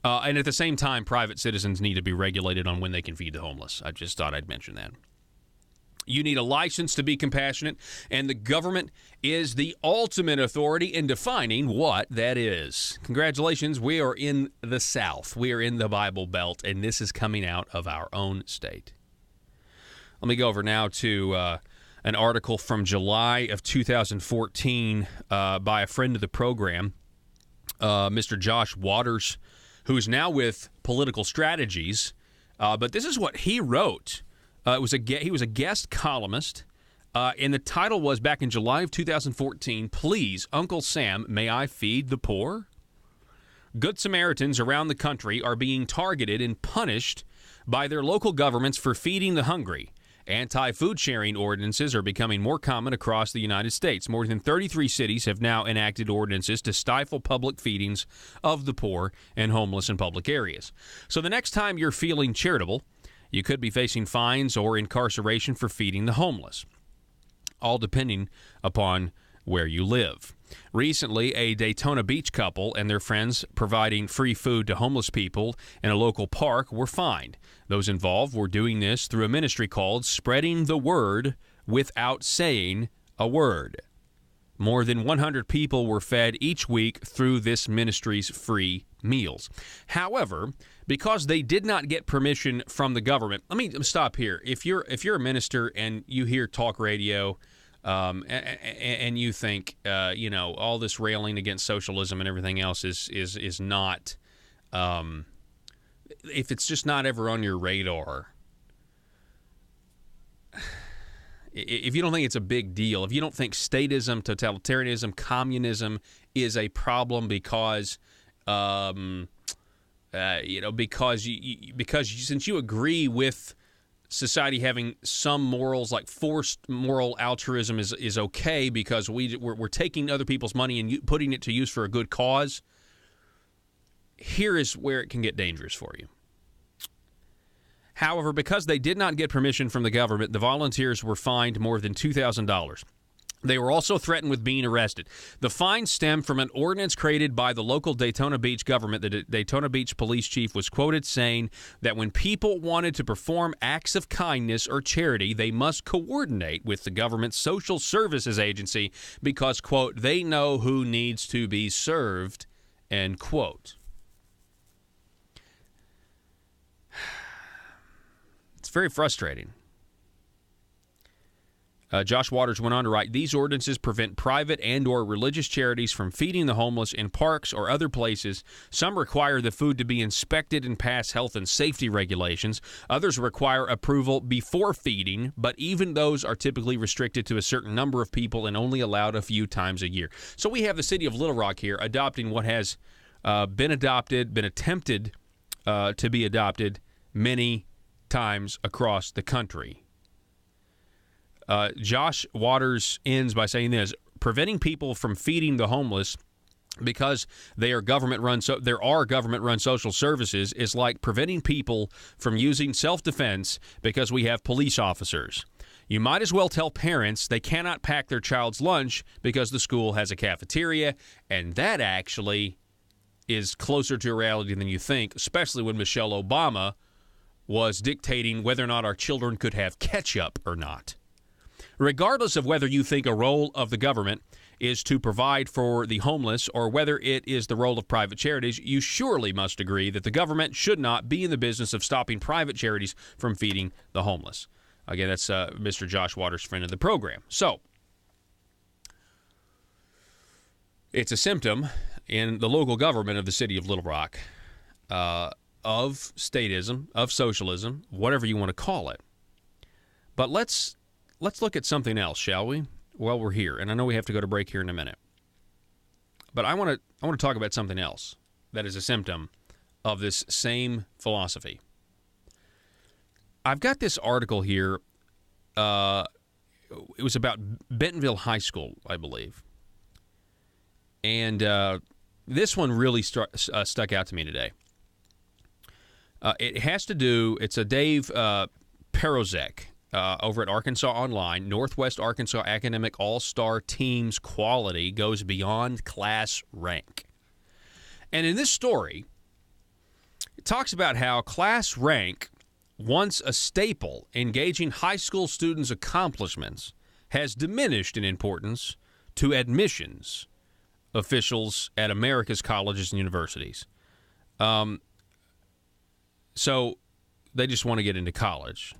And at the same time, private citizens need to be regulated on when they can feed the homeless. I just thought I'd mention that. You need a license to be compassionate, and the government is the ultimate authority in defining what that is. Congratulations, we are in the South. We are in the Bible Belt, and this is coming out of our own state. Let me go over now to an article from July of 2014 by a friend of the program, Mr. Josh Waters, who is now with Political Strategies. But this is what he wrote. He was a guest columnist, and the title was, back in July of 2014, "Please, Uncle Sam, may I feed the poor?" Good Samaritans around the country are being targeted and punished by their local governments for feeding the hungry. Anti-food sharing ordinances are becoming more common across the United States. More than 33 cities have now enacted ordinances to stifle public feedings of the poor and homeless in public areas. So the next time you're feeling charitable, you could be facing fines or incarceration for feeding the homeless, all depending upon where you live. Recently, a Daytona Beach couple and their friends providing free food to homeless people in a local park were fined. Those involved were doing this through a ministry called Spreading the Word Without Saying a Word. More than 100 people were fed each week through this ministry's free meals. However, because they did not get permission from the government, let me stop here. If you're a minister and you hear talk radio, and you think all this railing against socialism and everything else is not, if it's just not ever on your radar, if you don't think it's a big deal, if you don't think statism, totalitarianism, communism is a problem because since you agree with society having some morals, like forced moral altruism is okay because we're taking other people's money and putting it to use for a good cause, here is where it can get dangerous for you. However, because they did not get permission from the government, the volunteers were fined more than $2,000. They were also threatened with being arrested. The fine stemmed from an ordinance created by the local Daytona Beach government. The Daytona Beach police chief was quoted saying that when people wanted to perform acts of kindness or charity, they must coordinate with the government's social services agency because, quote, they know who needs to be served, end quote. It's very frustrating. Josh Waters went on to write, these ordinances prevent private and or religious charities from feeding the homeless in parks or other places. Some require the food to be inspected and pass health and safety regulations. Others require approval before feeding, but even those are typically restricted to a certain number of people and only allowed a few times a year. So we have the city of Little Rock here adopting what has been attempted to be adopted many times across the country. Josh Waters ends by saying this: preventing people from feeding the homeless because there are government-run social services is like preventing people from using self-defense because we have police officers. You might as well tell parents they cannot pack their child's lunch because the school has a cafeteria, and that actually is closer to reality than you think, especially when Michelle Obama was dictating whether or not our children could have ketchup or not. Regardless of whether you think a role of the government is to provide for the homeless or whether it is the role of private charities, you surely must agree that the government should not be in the business of stopping private charities from feeding the homeless. Again, that's Mr. Josh Waters, friend of the program. So, it's a symptom in the local government of the city of Little Rock of statism, of socialism, whatever you want to call it. But let's look at something else, shall we? While we're here, and I know we have to go to break here in a minute. But I want to talk about something else that is a symptom of this same philosophy. I've got this article here. It was about Bentonville High School, I believe. And this one really stuck out to me today. It has to do, it's a Dave Perozek over at Arkansas Online. Northwest Arkansas Academic All-Star Team's quality goes beyond class rank. And in this story, it talks about how class rank, once a staple in gauging high school students' accomplishments, has diminished in importance to admissions officials at America's colleges and universities. So they just want to get into college.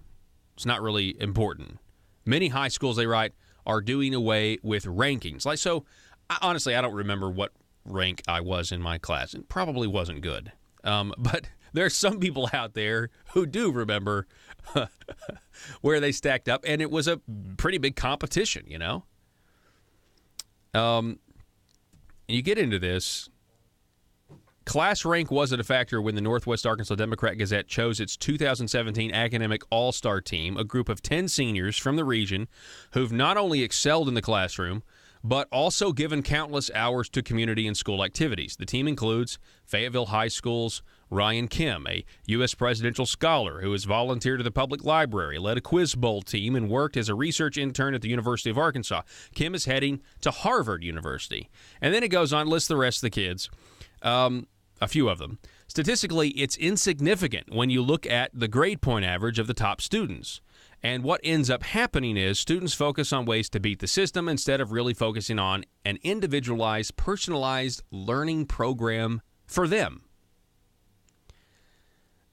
It's not really important. Many high schools, they write, are doing away with rankings. Honestly, I don't remember what rank I was in my class. It probably wasn't good. But there are some people out there who do remember where they stacked up, and it was a pretty big competition, you know? You get into this. Class rank wasn't a factor when the Northwest Arkansas Democrat-Gazette chose its 2017 Academic All-Star Team, a group of 10 seniors from the region who've not only excelled in the classroom, but also given countless hours to community and school activities. The team includes Fayetteville High School's Ryan Kim, a U.S. presidential scholar who has volunteered at the public library, led a quiz bowl team, and worked as a research intern at the University of Arkansas. Kim is heading to Harvard University. And then it goes on, lists the rest of the kids, a few of them. Statistically, it's insignificant when you look at the grade point average of the top students. And what ends up happening is students focus on ways to beat the system instead of really focusing on an individualized, personalized learning program for them.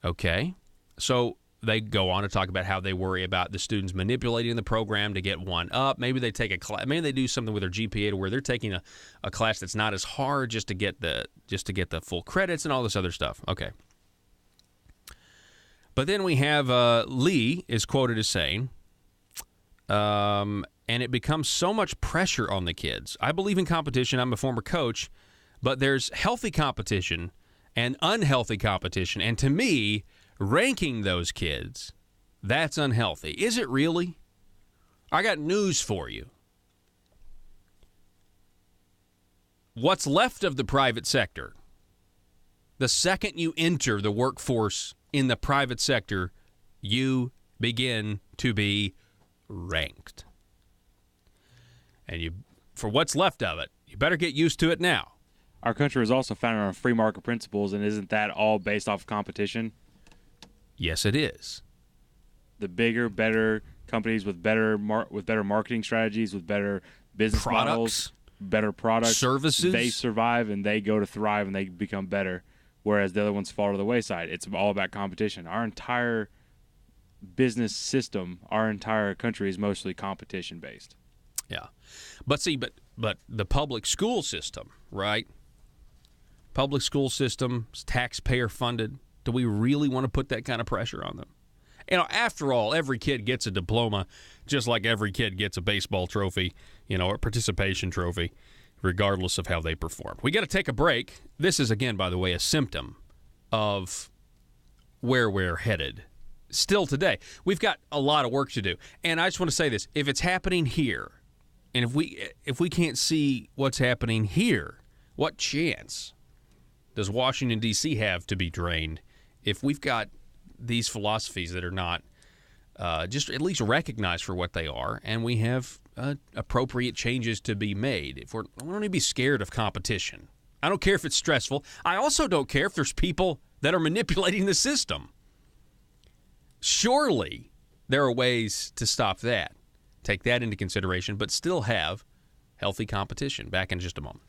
Okay, so they go on to talk about how they worry about the students manipulating the program to get one up. Maybe they take a class. Maybe they do something with their GPA to where they're taking a class that's not as hard just to get the full credits and all this other stuff. Okay. But then we have Lee is quoted as saying, and it becomes so much pressure on the kids. I believe in competition. I'm a former coach, but there's healthy competition and unhealthy competition. And to me, ranking those kids, that's unhealthy. Is it really? I got news for you. What's left of the private sector, the second you enter the workforce in the private sector, you begin to be ranked. And for what's left of it, you better get used to it now. Our country is also founded on free market principles, and isn't that all based off of competition? Yes, it is. The bigger, better companies with better marketing strategies, with better business models, better products, services, they survive and they go to thrive and they become better, whereas the other ones fall to the wayside. It's all about competition. Our entire business system, our entire country is mostly competition-based. Yeah. But the public school system, right? Public school system is taxpayer-funded. Do we really want to put that kind of pressure on them? You know, after all, every kid gets a diploma, just like every kid gets a baseball trophy, or participation trophy, regardless of how they perform. We got to take a break. This is, again, by the way, a symptom of where we're headed. Still today, we've got a lot of work to do. And I just want to say this. If it's happening here, and if we can't see what's happening here, what chance does Washington, D.C. have to be drained if we've got these philosophies that are not just at least recognized for what they are, and we have appropriate changes to be made? We don't need to be scared of competition. I don't care if it's stressful. I also don't care if there's people that are manipulating the system. Surely there are ways to stop that. take that into consideration, but still have healthy competition. Back in just a moment.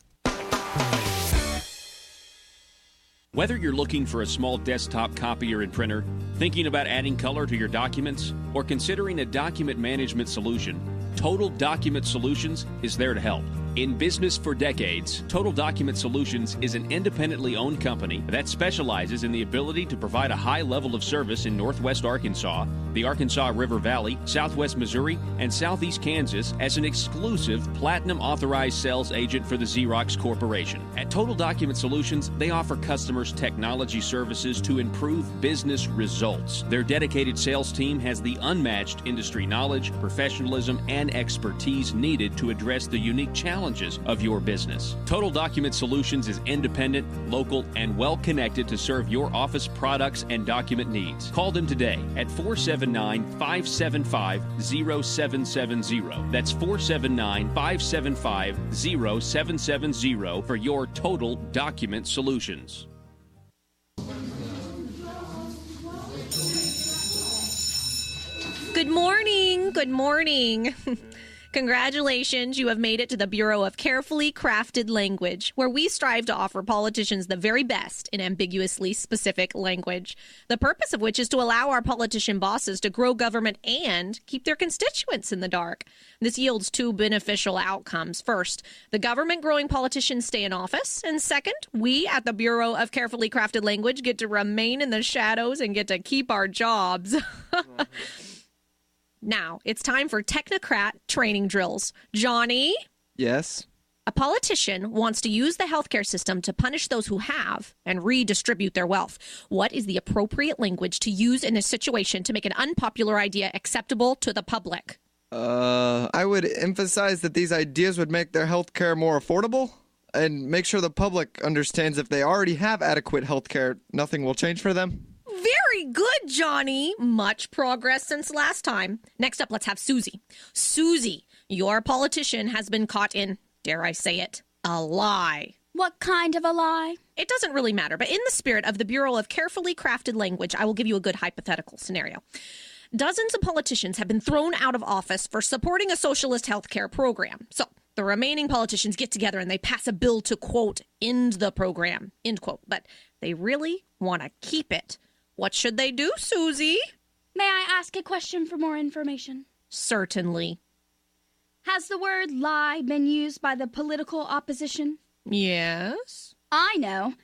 Whether you're looking for a small desktop copier and printer, thinking about adding color to your documents, or considering a document management solution, Total Document Solutions is there to help. In business for decades, Total Document Solutions is an independently owned company that specializes in the ability to provide a high level of service in Northwest Arkansas, the Arkansas River Valley, Southwest Missouri, and Southeast Kansas as an exclusive Platinum Authorized Sales Agent for the Xerox Corporation. At Total Document Solutions, they offer customers technology services to improve business results. Their dedicated sales team has the unmatched industry knowledge, professionalism, and expertise needed to address the unique challenges of your business. Total Document Solutions is independent, local, and well-connected to serve your office products and document needs. Call them today at 479-575-0770. That's 479-575-0770 for your Total Document Solutions. Good morning. Good morning. Congratulations, you have made it to the Bureau of Carefully Crafted Language, where we strive to offer politicians the very best in ambiguously specific language, the purpose of which is to allow our politician bosses to grow government and keep their constituents in the dark. This yields two beneficial outcomes. First, the government-growing politicians stay in office, and second, we at the Bureau of Carefully Crafted Language get to remain in the shadows and get to keep our jobs. Now, it's time for technocrat training drills. Johnny? Yes? A politician wants to use the healthcare system to punish those who have and redistribute their wealth. What is the appropriate language to use in this situation to make an unpopular idea acceptable to the public? I would emphasize that these ideas would make their healthcare more affordable and make sure the public understands if they already have adequate healthcare, nothing will change for them. Very good, Johnny. Much progress since last time. Next up, let's have Susie. Susie, your politician has been caught in, dare I say it, a lie. What kind of a lie? It doesn't really matter, but in the spirit of the Bureau of Carefully Crafted Language, I will give you a good hypothetical scenario. Dozens of politicians have been thrown out of office for supporting a socialist healthcare program. So the remaining politicians get together and they pass a bill to, quote, end the program, end quote. But they really want to keep it. What should they do, Susie? May I ask a question for more information? Certainly. Has the word lie been used by the political opposition? Yes. I know.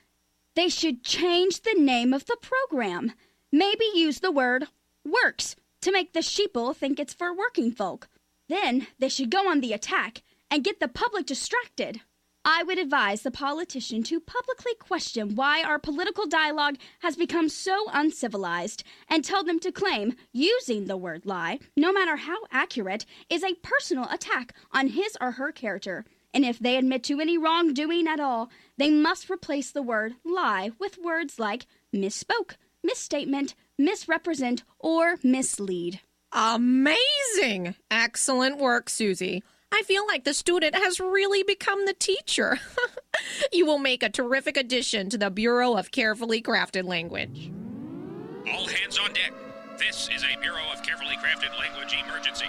They should change the name of the program. Maybe use the word works to make the sheeple think it's for working folk. Then they should go on the attack and get the public distracted. I would advise the politician to publicly question why our political dialogue has become so uncivilized and tell them to claim using the word lie, no matter how accurate, is a personal attack on his or her character. And if they admit to any wrongdoing at all, they must replace the word lie with words like misspoke, misstatement, misrepresent, or mislead. Amazing! Excellent work, Susie. I feel like the student has really become the teacher. You will make a terrific addition to the Bureau of Carefully Crafted Language. All hands on deck. This is a Bureau of Carefully Crafted Language emergency.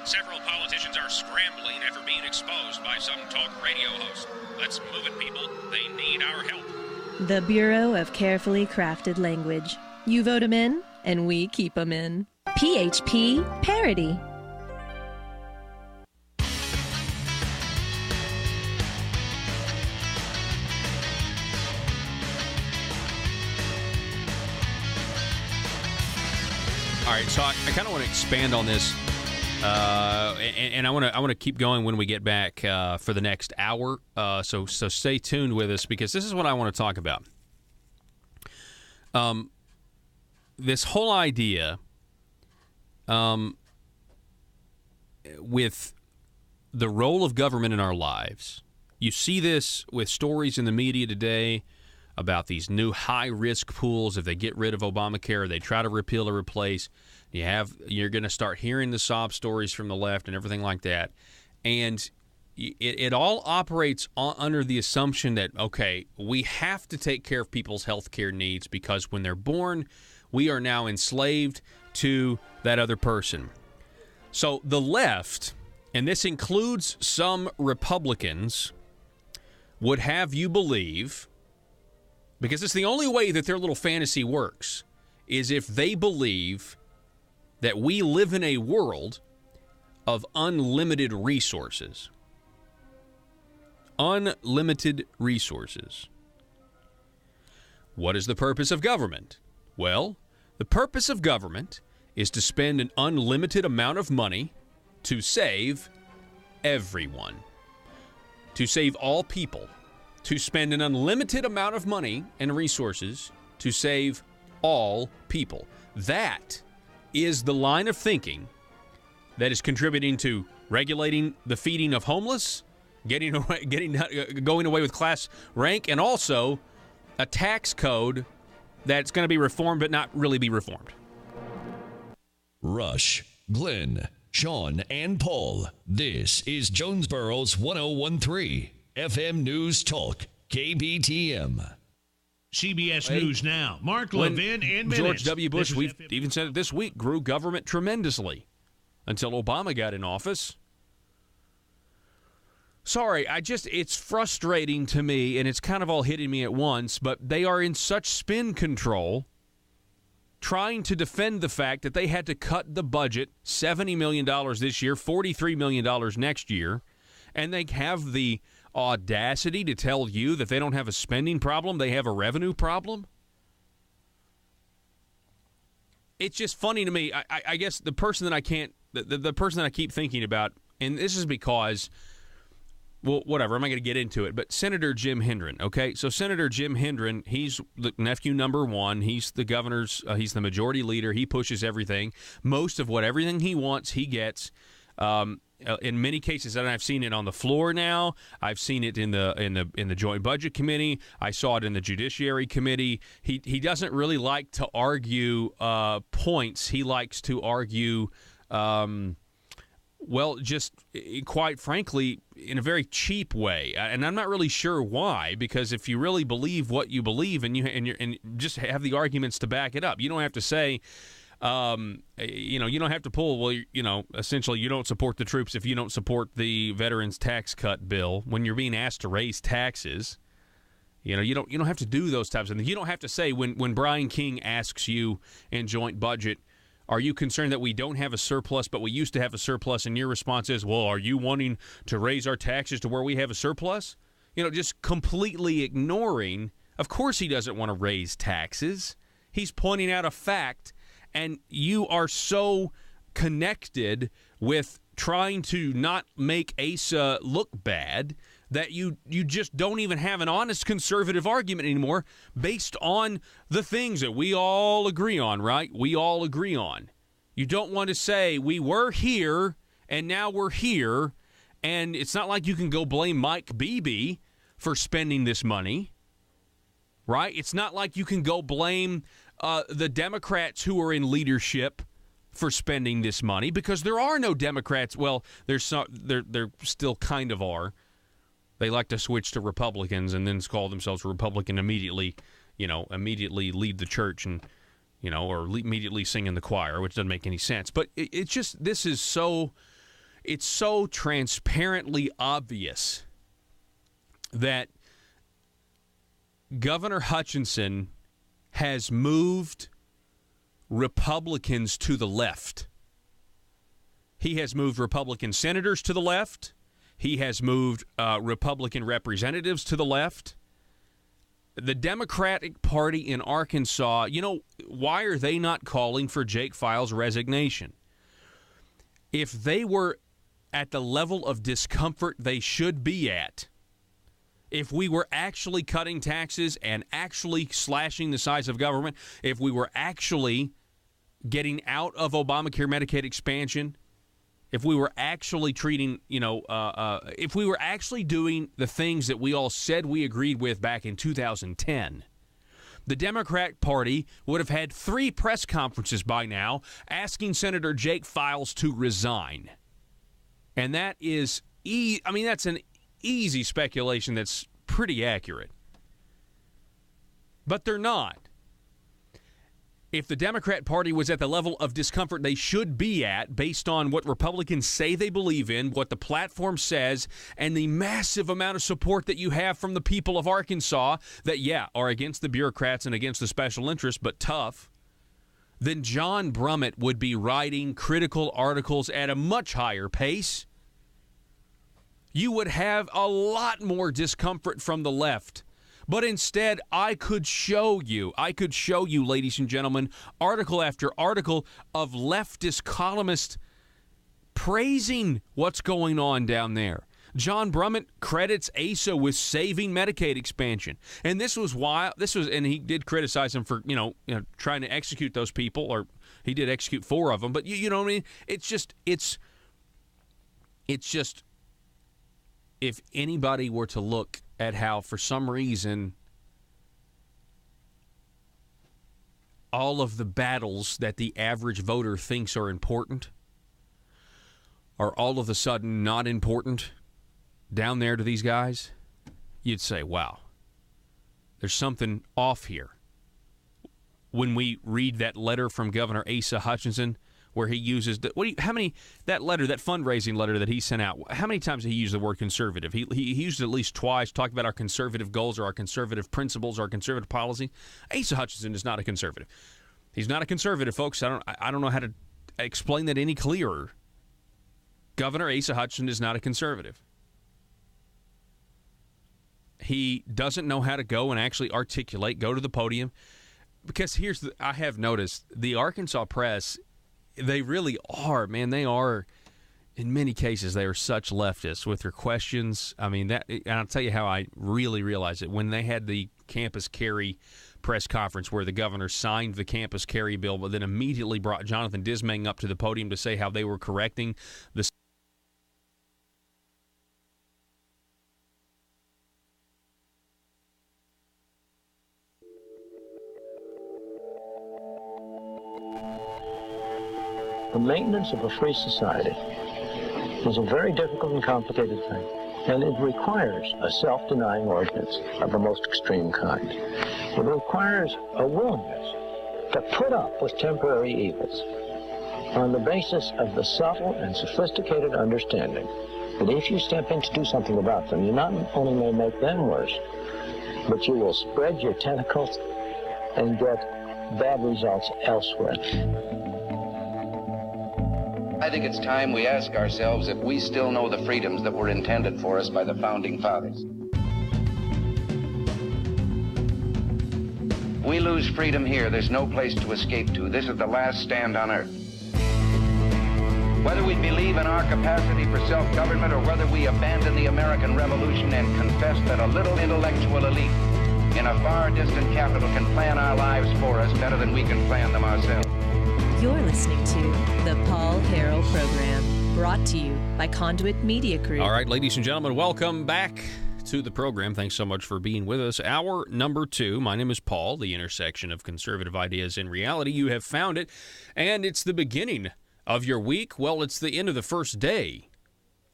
Several politicians are scrambling after being exposed by some talk radio host. Let's move it, people. They need our help. The Bureau of Carefully Crafted Language. You vote 'em in, and we keep 'em in. PHP Parody. All right, so I kind of want to expand on this, and I want to keep going when we get back for the next hour. So stay tuned with us because this is what I want to talk about. This whole idea, with the role of government in our lives. You see this with stories in the media today about these new high-risk pools. If they get rid of Obamacare, they try to repeal or replace. You're going to start hearing the sob stories from the left and everything like that. And it all operates under the assumption that, okay, we have to take care of people's health care needs because when they're born, we are now enslaved to that other person. So the left, and this includes some Republicans, would have you believe, because it's the only way that their little fantasy works, is if they believe that we live in a world of unlimited resources. Unlimited resources. What is the purpose of government? Well, the purpose of government is to spend an unlimited amount of money to save everyone, to save all people, to spend an unlimited amount of money and resources to save all people. That is the line of thinking that is contributing to regulating the feeding of homeless, going away with class rank, and also a tax code that's going to be reformed but not really be reformed. Rush, Glenn, Sean, and Paul. This is Jonesboro's 1013 FM News Talk, KBTM. CBS News Now. Mark Levin in minutes. George W. Bush, we've even said it this week, grew government tremendously until Obama got in office. Sorry, it's frustrating to me, and it's kind of all hitting me at once, but they are in such spin control, trying to defend the fact that they had to cut the budget $70 million this year, $43 million next year, and they have the audacity to tell you that they don't have a spending problem, they have a revenue problem. It's just funny to me. I guess the person that I can't, the person that I keep thinking about, and this is because, well, whatever, I'm not going to get into it, but Senator Jim Hendren, okay? So Senator Jim Hendren, he's the nephew number one. He's the governor's, he's the majority leader. He pushes everything. Most of everything he wants, he gets. In many cases, and I've seen it on the floor now. I've seen it in the Joint Budget Committee. I saw it in the Judiciary Committee. He doesn't really like to argue points. He likes to argue, just quite frankly, in a very cheap way. And I'm not really sure why, because if you really believe what you believe and you just have the arguments to back it up, you don't have to say. You don't have to pull, essentially you don't support the troops if you don't support the veterans tax cut bill when you're being asked to raise taxes. You don't have to do those types of things. You don't have to say when Brian King asks you in joint budget, are you concerned that we don't have a surplus, but we used to have a surplus? And your response is, well, are you wanting to raise our taxes to where we have a surplus? Just completely ignoring. Of course he doesn't want to raise taxes. He's pointing out a fact. And you are so connected with trying to not make Asa look bad that you just don't even have an honest conservative argument anymore based on the things that we all agree on, right? We all agree on. You don't want to say we were here and now we're here, and it's not like you can go blame Mike Beebe for spending this money, right? It's not like you can go blame the Democrats who are in leadership for spending this money, because there are no Democrats. Well, there still kind of are. They like to switch to Republicans and then call themselves a Republican immediately lead the church and, or immediately sing in the choir, which doesn't make any sense. But it's just, it's so transparently obvious that Governor Hutchinson has moved Republicans to the left. He has moved Republican senators to the left. He has moved Republican representatives to the left. The Democratic Party in Arkansas, why are they not calling for Jake Files' resignation? If they were at the level of discomfort they should be at, if we were actually cutting taxes and actually slashing the size of government, if we were actually getting out of Obamacare Medicaid expansion, if we were actually treating, if we were actually doing the things that we all said we agreed with back in 2010, the Democratic Party would have had 3 press conferences by now asking Senator Jake Files to resign. And that is, that's an easy speculation that's pretty accurate. But they're not. if the Democrat Party was at the level of discomfort they should be at based on what Republicans say they believe in, what the platform says, and the massive amount of support that you have from the people of Arkansas that, are against the bureaucrats and against the special interests, but tough, then John Brummett would be writing critical articles at a much higher pace. You would have a lot more discomfort from the left. But instead, I could show you, ladies and gentlemen, article after article of leftist columnists praising what's going on down there. John Brummett credits Asa with saving Medicaid expansion. And and he did criticize him for, trying to execute those people, or he did execute 4 of them. But you know what I mean? It's just, if anybody were to look at how, for some reason, all of the battles that the average voter thinks are important are all of a sudden not important down there to these guys, you'd say, wow, there's something off here. When we read that letter from Governor Asa Hutchinson, where he uses that fundraising letter that he sent out, how many times did he use the word conservative? He used it at least twice, talked about our conservative goals or our conservative principles, our conservative policy. Asa Hutchinson is not a conservative. He's not a conservative, folks. I don't know how to explain that any clearer. Governor Asa Hutchinson is not a conservative. He doesn't know how to go and actually go to the podium. Because I have noticed, the Arkansas press, they really are, man. They are, in many cases, they are such leftists with their questions. I mean, and I'll tell you how I really realize it. When they had the campus carry press conference where the governor signed the campus carry bill, but then immediately brought Jonathan Dismang up to the podium to say how they were correcting the The maintenance of a free society is a very difficult and complicated thing, and it requires a self-denying ordinance of the most extreme kind. It requires a willingness to put up with temporary evils on the basis of the subtle and sophisticated understanding that if you step in to do something about them, you not only may make them worse, but you will spread your tentacles and get bad results elsewhere. I think it's time we ask ourselves if we still know the freedoms that were intended for us by the Founding Fathers. We lose freedom here, there's no place to escape to. This is the last stand on earth. Whether we believe in our capacity for self-government or whether we abandon the American Revolution and confess that a little intellectual elite in a far distant capital can plan our lives for us better than we can plan them ourselves. You're listening to the Paul Harrell Program, brought to you by Conduit Media Group. All right, ladies and gentlemen, welcome back to the program. Thanks so much for being with us. Hour number 2. My name is Paul, the intersection of conservative ideas and reality. You have found it, and it's the beginning of your week. Well, it's the end of the first day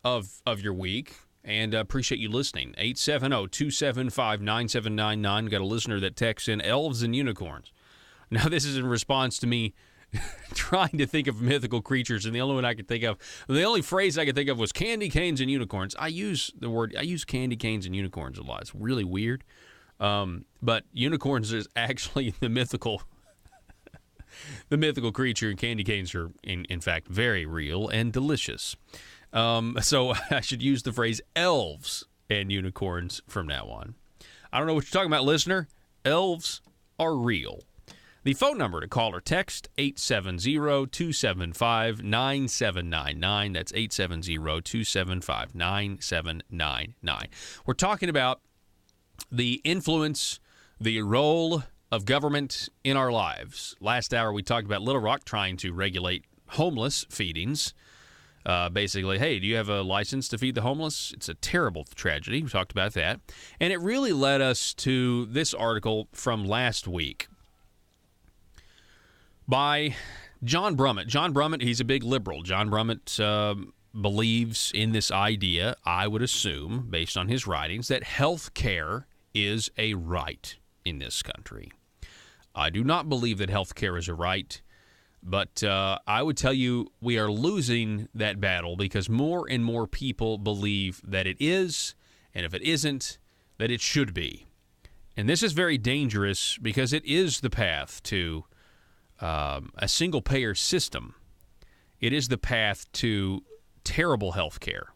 of your week, and appreciate you listening. 870-275-9799. Got a listener that texts in elves and unicorns. Now, this is in response to me trying to think of mythical creatures, and the only phrase I could think of was candy canes and unicorns. I use candy canes and unicorns a lot. It's really weird. But unicorns is actually the mythical creature, and candy canes are in fact very real and delicious. So I should use the phrase elves and unicorns from now on. I don't know what you're talking about, listener. Elves are real. The phone number to call or text, 870-275-9799. That's 870-275-9799. We're talking about the influence, the role of government in our lives. Last hour, we talked about Little Rock trying to regulate homeless feedings. Basically, hey, do you have a license to feed the homeless? It's a terrible tragedy. We talked about that. And it really led us to this article from last week by John Brummett. John Brummett, he's a big liberal. John Brummett believes in this idea, I would assume, based on his writings, that health care is a right in this country. I do not believe that health care is a right. But I would tell you we are losing that battle because more and more people believe that it is, and if it isn't, that it should be. And this is very dangerous because it is the path to a single-payer system. It is the path to terrible health care.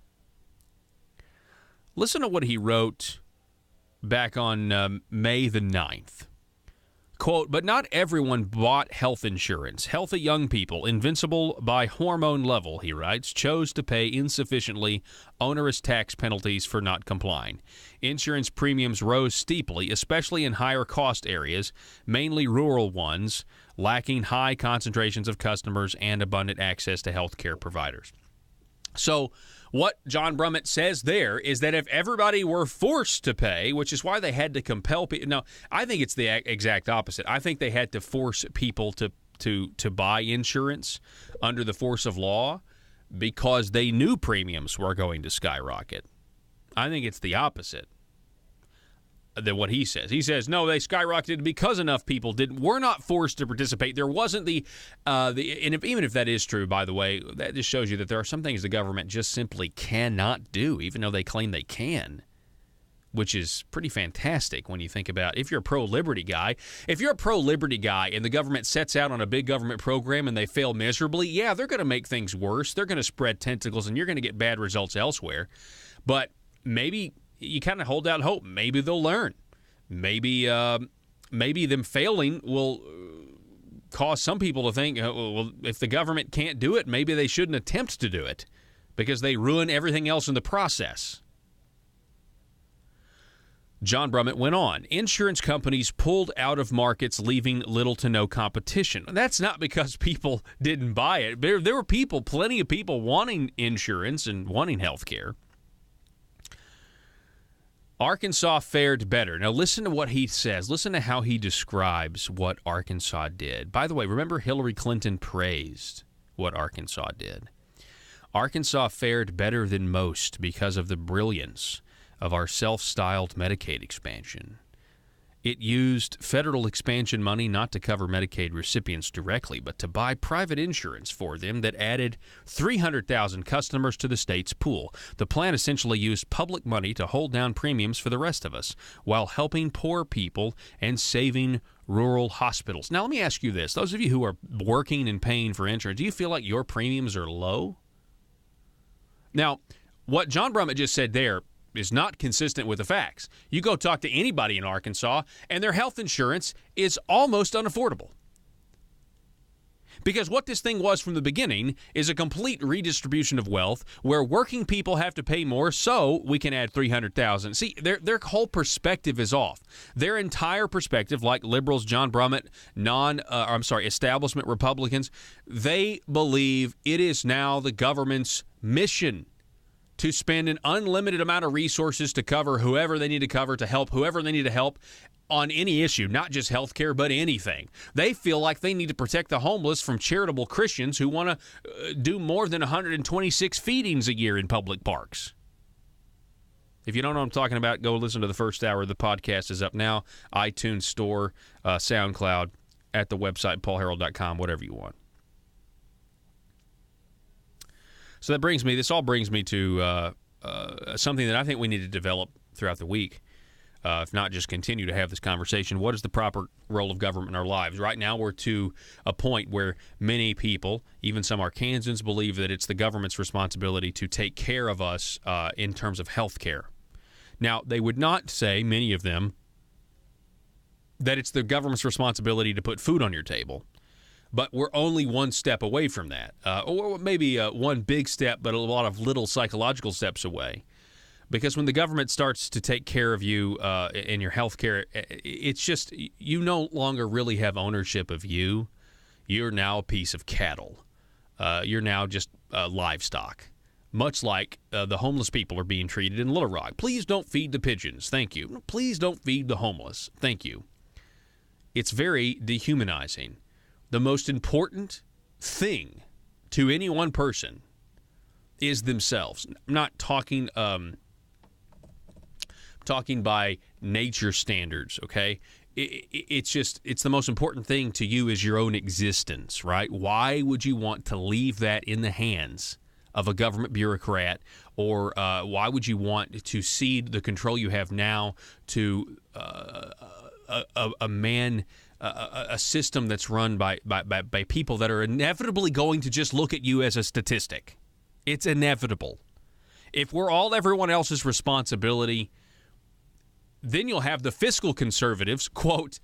Listen to what he wrote back on May the 9th. Quote, but not everyone bought health insurance. Healthy young people, invincible by hormone level, he writes, chose to pay insufficiently onerous tax penalties for not complying. Insurance premiums rose steeply, especially in higher cost areas, mainly rural ones, lacking high concentrations of customers and abundant access to health care providers. So what John Brummett says there is that if everybody were forced to pay, which is why they had to compel people. No, I think it's the exact opposite. I think they had to force people to buy insurance under the force of law because they knew premiums were going to skyrocket. I think it's the opposite than what he says. He says, no, they skyrocketed because enough people were not forced to participate. There wasn't and even if that is true, by the way, that just shows you that there are some things the government just simply cannot do, even though they claim they can, which is pretty fantastic when you think about if you're a pro-liberty guy. If you're a pro-liberty guy and the government sets out on a big government program and they fail miserably, yeah, they're going to make things worse. They're going to spread tentacles and you're going to get bad results elsewhere. But maybe you kind of hold out hope. Maybe they'll learn. Maybe them failing will cause some people to think, well, if the government can't do it, maybe they shouldn't attempt to do it because they ruin everything else in the process. John Brummett went on. Insurance companies pulled out of markets, leaving little to no competition. That's not because people didn't buy it. There were plenty of people wanting insurance and wanting health care. Arkansas fared better. Now listen to what he says. Listen to how he describes what Arkansas did. By the way, remember Hillary Clinton praised what Arkansas did. Arkansas fared better than most because of the brilliance of our self-styled Medicaid expansion. It used federal expansion money not to cover Medicaid recipients directly, but to buy private insurance for them that added 300,000 customers to the state's pool. The plan essentially used public money to hold down premiums for the rest of us while helping poor people and saving rural hospitals. Now, let me ask you this. Those of you who are working and paying for insurance, do you feel like your premiums are low? Now, what John Brummett just said there is not consistent with the facts. You go talk to anybody in Arkansas, and their health insurance is almost unaffordable. Because what this thing was from the beginning is a complete redistribution of wealth where working people have to pay more so we can add 300,000. See, their whole perspective is off. Their entire perspective, like liberals, John Brummett, establishment Republicans, they believe it is now the government's mission to spend an unlimited amount of resources to cover whoever they need to cover, to help whoever they need to help on any issue, not just health care, but anything. They feel like they need to protect the homeless from charitable Christians who want to do more than 126 feedings a year in public parks. If you don't know what I'm talking about, go listen to the first hour. The podcast is up now. iTunes Store, SoundCloud, at the website, paulharrell.com, whatever you want. So this all brings me to something that I think we need to develop throughout the week, if not just continue to have this conversation. What is the proper role of government in our lives? Right now we're to a point where many people, even some Arkansans, believe that it's the government's responsibility to take care of us in terms of health care. Now, they would not say, many of them, that it's the government's responsibility to put food on your table. But we're only one step away from that, or maybe one big step, but a lot of little psychological steps away. Because when the government starts to take care of you in your health care, it's just you no longer really have ownership of you. You're now a piece of cattle. You're now just livestock, much like the homeless people are being treated in Little Rock. Please don't feed the pigeons. Thank you. Please don't feed the homeless. Thank you. It's very dehumanizing. The most important thing to any one person is themselves. I'm not talking by nature standards, okay? it's the most important thing to you is your own existence, right? Why would you want to leave that in the hands of a government bureaucrat, or why would you want to cede the control you have now to a system that's run by people that are inevitably going to just look at you as a statistic? It's inevitable. If we're all everyone else's responsibility, then you'll have the fiscal conservatives, quote,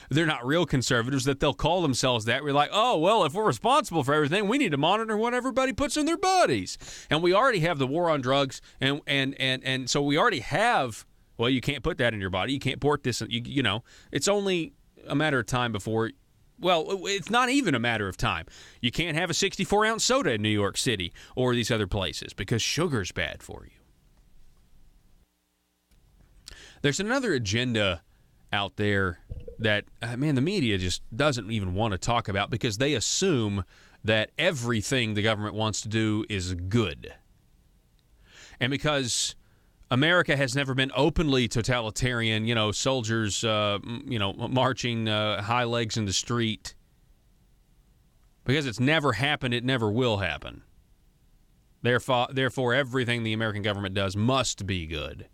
they're not real conservatives, that they'll call themselves that. We're like, oh, well, if we're responsible for everything, we need to monitor what everybody puts in their bodies. And we already have the war on drugs, and so we already have, well, you can't put that in your body. You can't port this, you know. It's only a matter of time before, well, it's not even a matter of time. You can't have a 64-ounce soda in New York City or these other places because sugar's bad for you. There's another agenda out there that, man, the media just doesn't even want to talk about because they assume that everything the government wants to do is good. And because America has never been openly totalitarian, you know, soldiers, marching high legs in the street, because it's never happened, it never will happen. Therefore, everything the American government does must be good.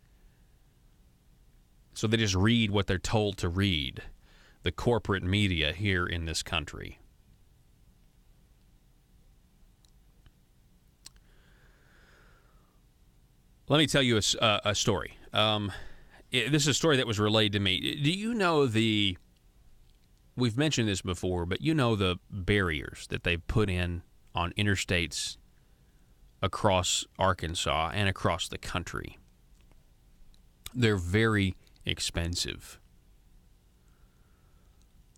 So they just read what they're told to read, the corporate media here in this country. Let me tell you a story. This is a story that was relayed to me. Do you know we've mentioned this before, but you know the barriers that they've put in on interstates across Arkansas and across the country? They're very expensive.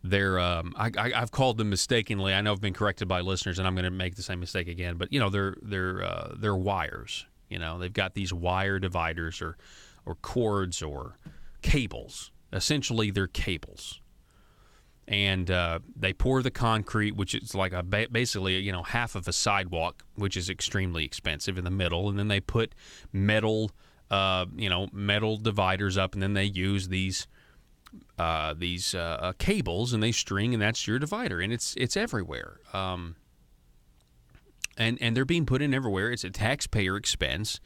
They're I've called them mistakenly. I know I've been corrected by listeners, and I'm going to make the same mistake again. But you know, they're wires. You know, they've got these wire dividers or cords or cables. Essentially, they're cables, and they pour the concrete, which is like basically half of a sidewalk, which is extremely expensive, in the middle, and then they put metal dividers up, and then they use these cables, and they string, and that's your divider, and it's everywhere. And they're being put in everywhere. It's a taxpayer expense,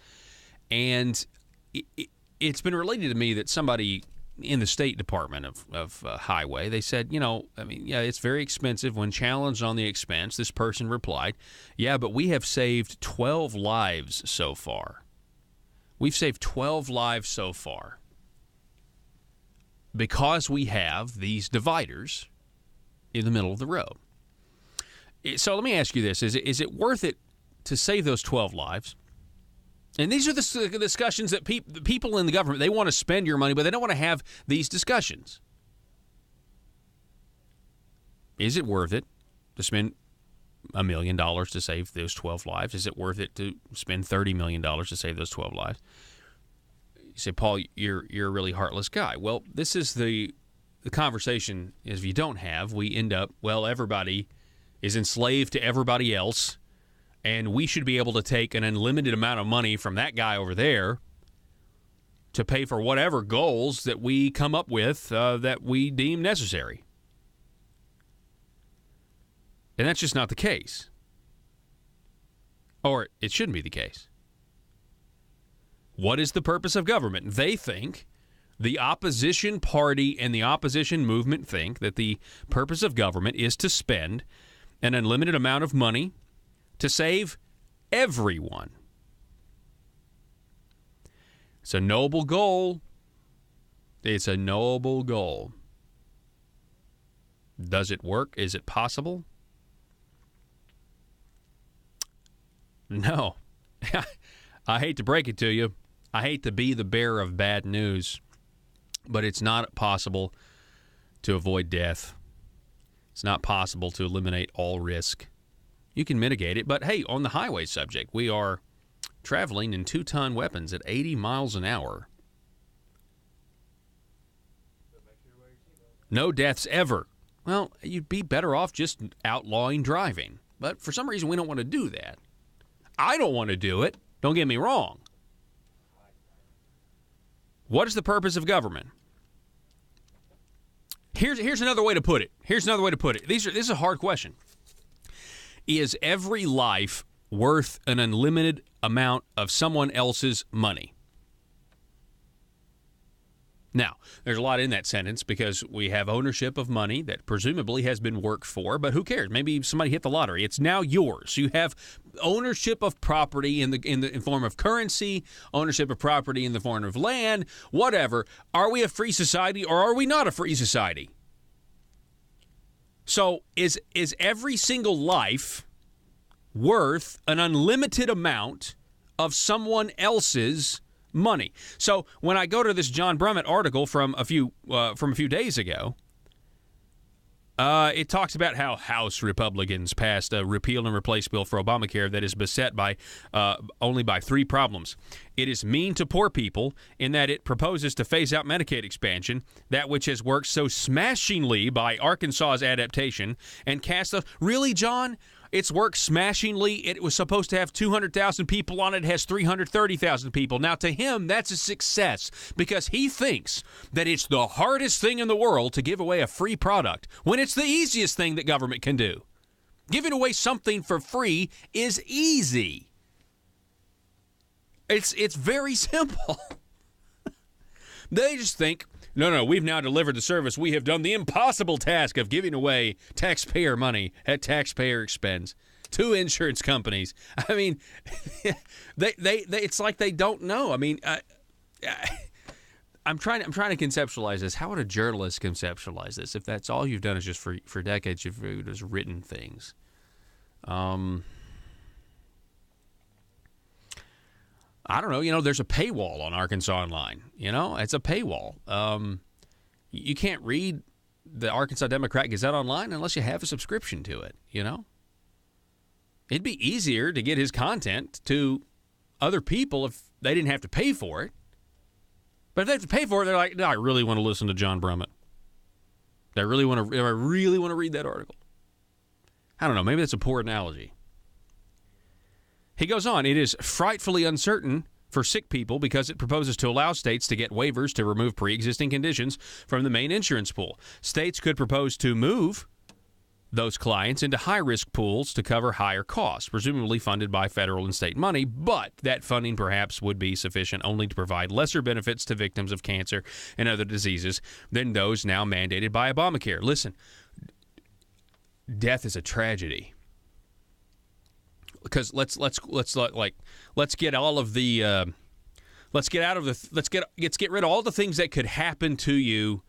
and it's been related to me that somebody in the State Department of Highway, they said, it's very expensive. When challenged on the expense, this person replied, yeah, but we have saved 12 lives so far. We've saved 12 lives so far because we have these dividers in the middle of the road. So let me ask you this. Is it worth it to save those 12 lives? And these are the discussions that people in the government, they want to spend your money, but they don't want to have these discussions. Is it worth it to spend $1 million to save those 12 lives? Is it worth it to spend $30 million to save those 12 lives? You say, Paul, you're a really heartless guy. Well, this is the conversation is if you don't have, we end up, well, everybody is enslaved to everybody else, and we should be able to take an unlimited amount of money from that guy over there to pay for whatever goals that we come up with that we deem necessary. And that's just not the case. Or it shouldn't be the case. What is the purpose of government? They think, the opposition party and the opposition movement think that the purpose of government is to spend an unlimited amount of money to save everyone. It's a noble goal. It's a noble goal. Does it work? Is it possible? No. I hate to break it to you. I hate to be the bearer of bad news, but it's not possible to avoid death. It's not possible to eliminate all risk. You can mitigate it, but hey, on the highway subject, we are traveling in 2-ton weapons at 80 miles an hour. No deaths ever. Well, you'd be better off just outlawing driving. But for some reason, we don't want to do that. I don't want to do it. Don't get me wrong. What is the purpose of government? Here's another way to put it. This is a hard question. Is every life worth an unlimited amount of someone else's money? Now, there's a lot in that sentence because we have ownership of money that presumably has been worked for, but who cares? Maybe somebody hit the lottery. It's now yours. You have ownership of property in the form of currency, ownership of property in the form of land, whatever. Are we a free society or are we not a free society? So is every single life worth an unlimited amount of someone else's money? So when I go to this John Brummett article from a few days ago, it talks about how House Republicans passed a repeal and replace bill for Obamacare that is beset by only by 3 problems. It is mean to poor people in that it proposes to phase out Medicaid expansion, that which has worked so smashingly by Arkansas's adaptation, and cast a... Really, John? It's worked smashingly. It was supposed to have 200,000 people on it. It has 330,000 people. Now, to him, that's a success because he thinks that it's the hardest thing in the world to give away a free product when it's the easiest thing that government can do. Giving away something for free is easy. It's very simple. They just think, no, we've now delivered the service. We have done the impossible task of giving away taxpayer money at taxpayer expense to insurance companies. I mean, they it's like they don't know. I mean, I'm trying to conceptualize this. How would a journalist conceptualize this if that's all you've done is just for decades you've just written things? I don't know. There's a paywall on Arkansas Online. It's a paywall. You can't read the Arkansas Democrat Gazette Online unless you have a subscription to it, It'd be easier to get his content to other people if they didn't have to pay for it. But if they have to pay for it, they're like, no, I really want to listen to John Brummett. I really want to read that article. I don't know. Maybe that's a poor analogy. He goes on, it is frightfully uncertain for sick people because it proposes to allow states to get waivers to remove pre-existing conditions from the main insurance pool. States could propose to move those clients into high-risk pools to cover higher costs, presumably funded by federal and state money, but that funding perhaps would be sufficient only to provide lesser benefits to victims of cancer and other diseases than those now mandated by Obamacare. Listen, death is a tragedy. Because let's get all of the let's get rid of all the things that could happen to you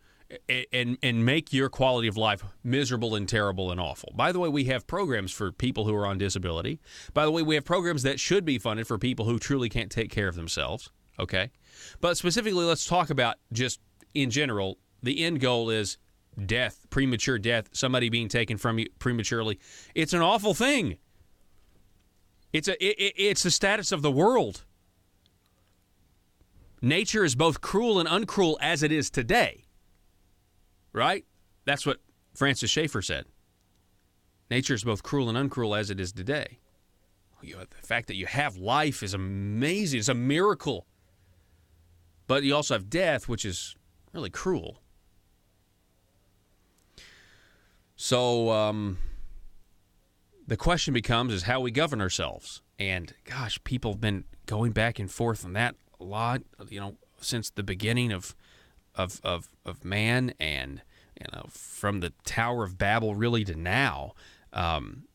and make your quality of life miserable and terrible and awful. By the way, we have programs for people who are on disability. By the way, we have programs that should be funded for people who truly can't take care of themselves. Okay, but specifically, let's talk about just in general. The end goal is death, premature death, somebody being taken from you prematurely. It's an awful thing. It's the status of the world. Nature is both cruel and uncruel as it is today. Right? That's what Francis Schaeffer said. Nature is both cruel and uncruel as it is today. The fact that you have life is amazing. It's a miracle. But you also have death, which is really cruel. So, the question becomes is how we govern ourselves. And gosh, people have been going back and forth on that a lot, since the beginning of man and, from the Tower of Babel really to now. And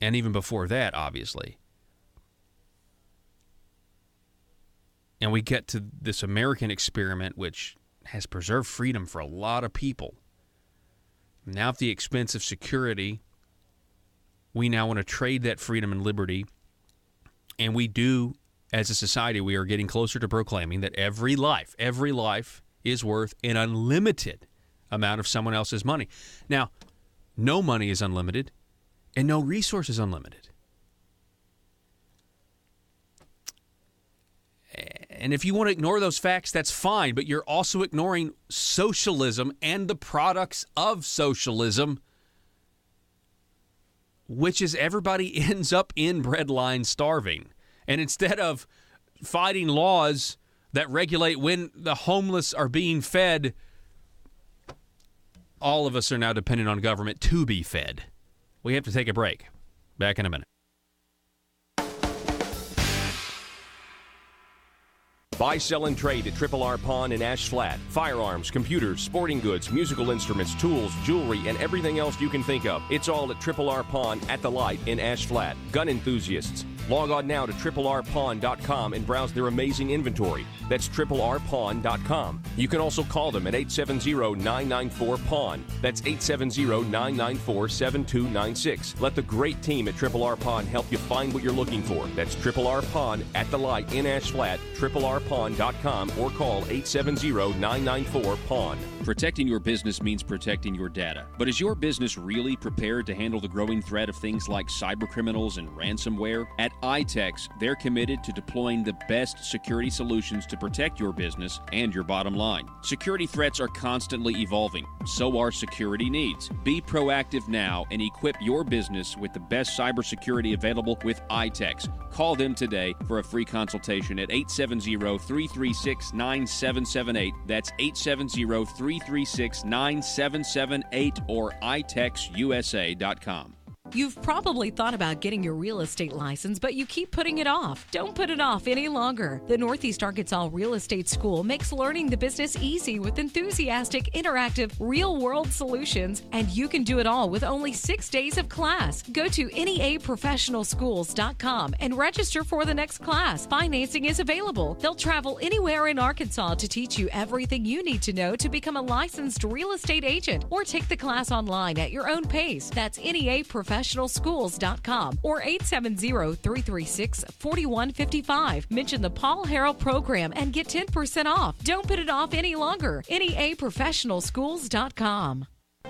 even before that, obviously. And we get to this American experiment, which has preserved freedom for a lot of people. Now at the expense of security, we now want to trade that freedom and liberty, and we do, as a society, we are getting closer to proclaiming that every life is worth an unlimited amount of someone else's money. Now, no money is unlimited, and no resource is unlimited. And if you want to ignore those facts, that's fine, but you're also ignoring socialism and the products of socialism, which is everybody ends up in breadline starving. And instead of fighting laws that regulate when the homeless are being fed all of us are now dependent on government to be fed. We have to take a break. Back in a minute. Buy, sell, and trade at Triple R Pawn in Ash Flat. Firearms, computers, sporting goods, musical instruments, tools, jewelry, and everything else you can think of. It's all at Triple R Pawn at the Light in Ash Flat. Gun enthusiasts, log on now to triplrpawn.com and browse their amazing inventory. That's triplrpawn.com. You can also call them at 870-994-PAWN. That's 870-994-7296. Let the great team at Triple R Pawn help you find what you're looking for. That's Triple R Pawn at the Light in Ash Flat, triplrpawn.com, or call 870-994-PAWN. Protecting your business means protecting your data. But is your business really prepared to handle the growing threat of things like cybercriminals and ransomware? At iTex, they're committed to deploying the best security solutions to protect your business and your bottom line. Security threats are constantly evolving. So are security needs. Be proactive now and equip your business with the best cybersecurity available with iTex. Call them today for a free consultation at 870-336-9778. That's 870-336-9778 or itexusa.com. You've probably thought about getting your real estate license, but you keep putting it off. Don't put it off any longer. The Northeast Arkansas Real Estate School makes learning the business easy with enthusiastic, interactive, real-world solutions, and you can do it all with only 6 days of class. Go to neaprofessionalschools.com and register for the next class. Financing is available. They'll travel anywhere in Arkansas to teach you everything you need to know to become a licensed real estate agent, or take the class online at your own pace. That's neaprofessionalschools.com or 870-336-4155. Mention the Paul Harrell program and get 10% off. Don't put it off any longer. neaprofessionalschools.com.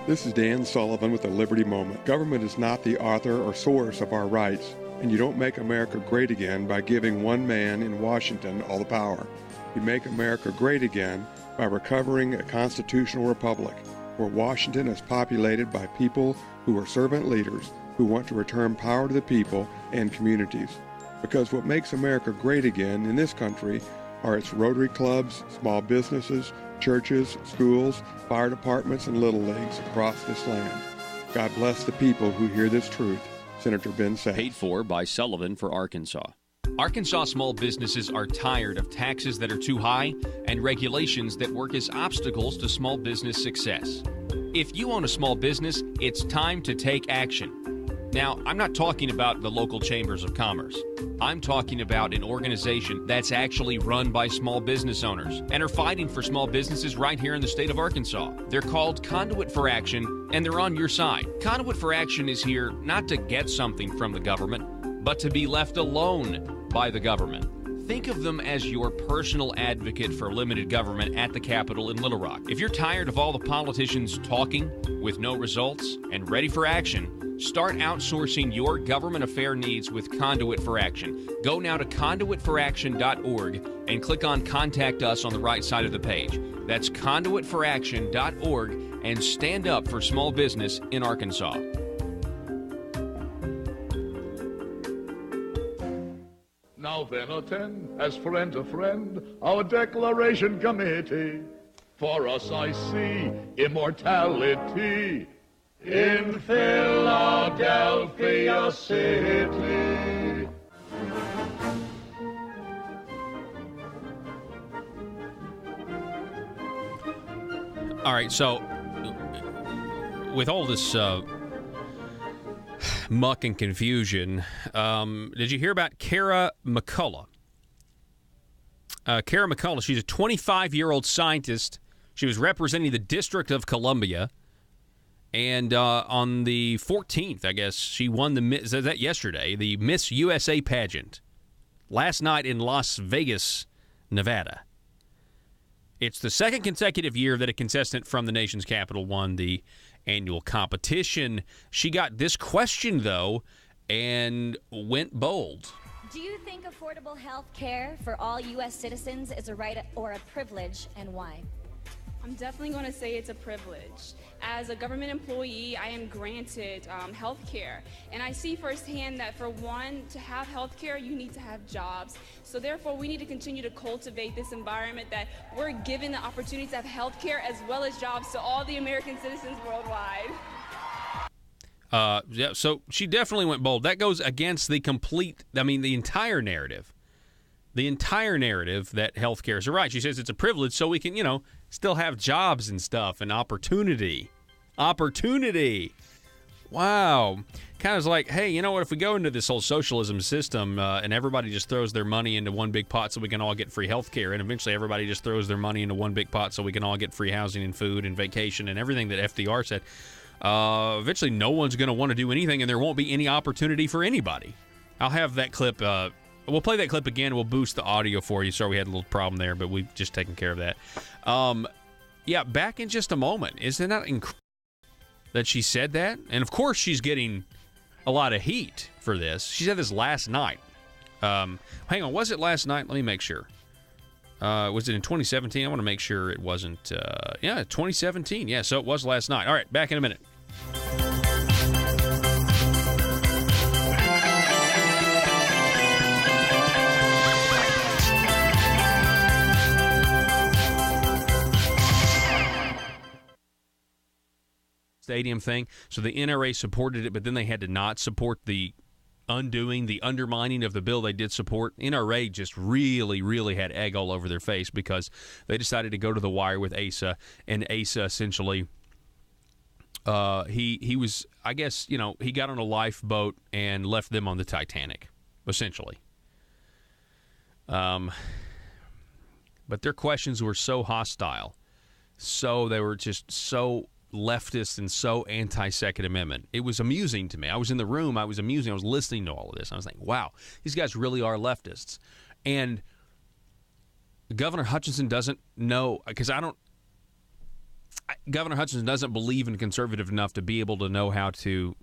This is Dan Sullivan with the Liberty Moment. Government is not the author or source of our rights, and you don't make America great again by giving one man in Washington all the power. You make America great again by recovering a constitutional republic, where Washington is populated by people who are servant leaders who want to return power to the people and communities. Because what makes America great again in this country are its Rotary clubs, small businesses, churches, schools, fire departments, and little leagues across this land. God bless the people who hear this truth. Senator Ben Sasse. Paid for by Sullivan for Arkansas. Arkansas small businesses are tired of taxes that are too high and regulations that work as obstacles to small business success. If you own a small business, it's time to take action. Now, I'm not talking about the local chambers of commerce. I'm talking about an organization that's actually run by small business owners and are fighting for small businesses right here in the state of Arkansas. They're called Conduit for Action, and they're on your side. Conduit for Action is here not to get something from the government, but to be left alone by the government. Think of them as your personal advocate for limited government at the Capitol in Little Rock. If you're tired of all the politicians talking with no results and ready for action, start outsourcing your government affair needs with Conduit for Action. Go now to conduitforaction.org and click on Contact Us on the right side of the page. That's conduitforaction.org, and stand up for small business in Arkansas. Now then, attend, as friend to friend, our declaration committee. For us I see immortality in Philadelphia City. All right, so with all this muck and confusion, did you hear about Kara McCullough? Kara McCullough, she's a 25-year-old scientist. She was representing the District of Columbia, and on the 14th, I guess, she won yesterday, the Miss USA pageant, last night in Las Vegas, Nevada. It's the second consecutive year that a contestant from the nation's capital won the annual competition. She got this question, though, and went bold. Do you think affordable health care for all U.S. citizens is a right or a privilege, and why? I'm definitely going to say it's a privilege. As a government employee, I am granted health care. And I see firsthand that for one, to have health care, you need to have jobs. So therefore, we need to continue to cultivate this environment that we're given the opportunity to have health care as well as jobs to all the American citizens worldwide. Yeah, so she definitely went bold. That goes against the entire narrative. The entire narrative that healthcare is a right. She says it's a privilege so we can, still have jobs and stuff and opportunity. Opportunity. Wow. Kind of like, hey, you know what? If we go into this whole socialism system and everybody just throws their money into one big pot so we can all get free healthcare, and eventually everybody just throws their money into one big pot so we can all get free housing and food and vacation and everything that FDR said, eventually no one's going to want to do anything and there won't be any opportunity for anybody. I'll have that clip. We'll play that clip again. We'll boost the audio for you. Sorry we had a little problem there, but we've just taken care of that. Yeah, back in just a moment. Isn't that incredible that she said that? And, of course, she's getting a lot of heat for this. She said this last night. Hang on. Was it last night? Let me make sure. Was it in 2017? I want to make sure it wasn't. 2017. Yeah, so it was last night. All right, back in a minute. Stadium thing. So the NRA supported it, but then they had to not support the undermining of the bill they did support. NRA just really, really had egg all over their face because they decided to go to the wire with Asa, and Asa essentially, he was, I guess, he got on a lifeboat and left them on the Titanic, essentially. But their questions were so hostile, so they were just so leftist and so anti-Second Amendment. It was amusing to me. I was in the room. I was listening to all of this. I was like, wow, these guys really are leftists. And Governor Hutchinson doesn't know, because Governor Hutchinson doesn't believe in conservative enough to be able to know how to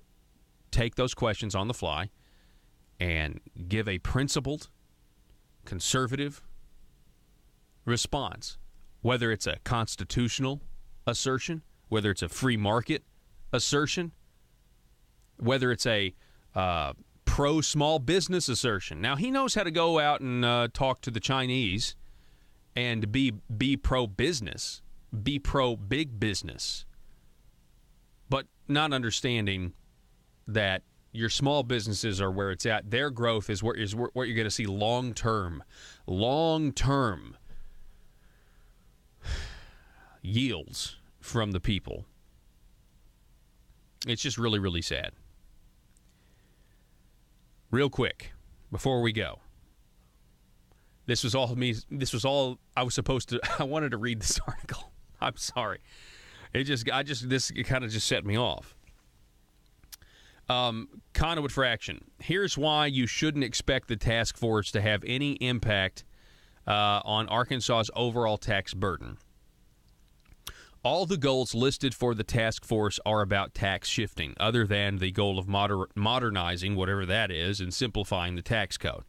take those questions on the fly and give a principled, conservative response, whether it's a constitutional assertion, whether it's a free market assertion, whether it's a pro-small business assertion. Now, he knows how to go out and talk to the Chinese and be pro-business, be pro-big business, but not understanding that your small businesses are where it's at. Their growth is what you're going to see long-term yields from the people. It's just really, really sad. Real quick, before we go, this was all me. This was all I was supposed to. I wanted to read this article. I'm sorry. This kind of just set me off. Conduit for action. Here's why you shouldn't expect the task force to have any impact on Arkansas's overall tax burden. All the goals listed for the task force are about tax shifting, other than the goal of modernizing, whatever that is, and simplifying the tax code.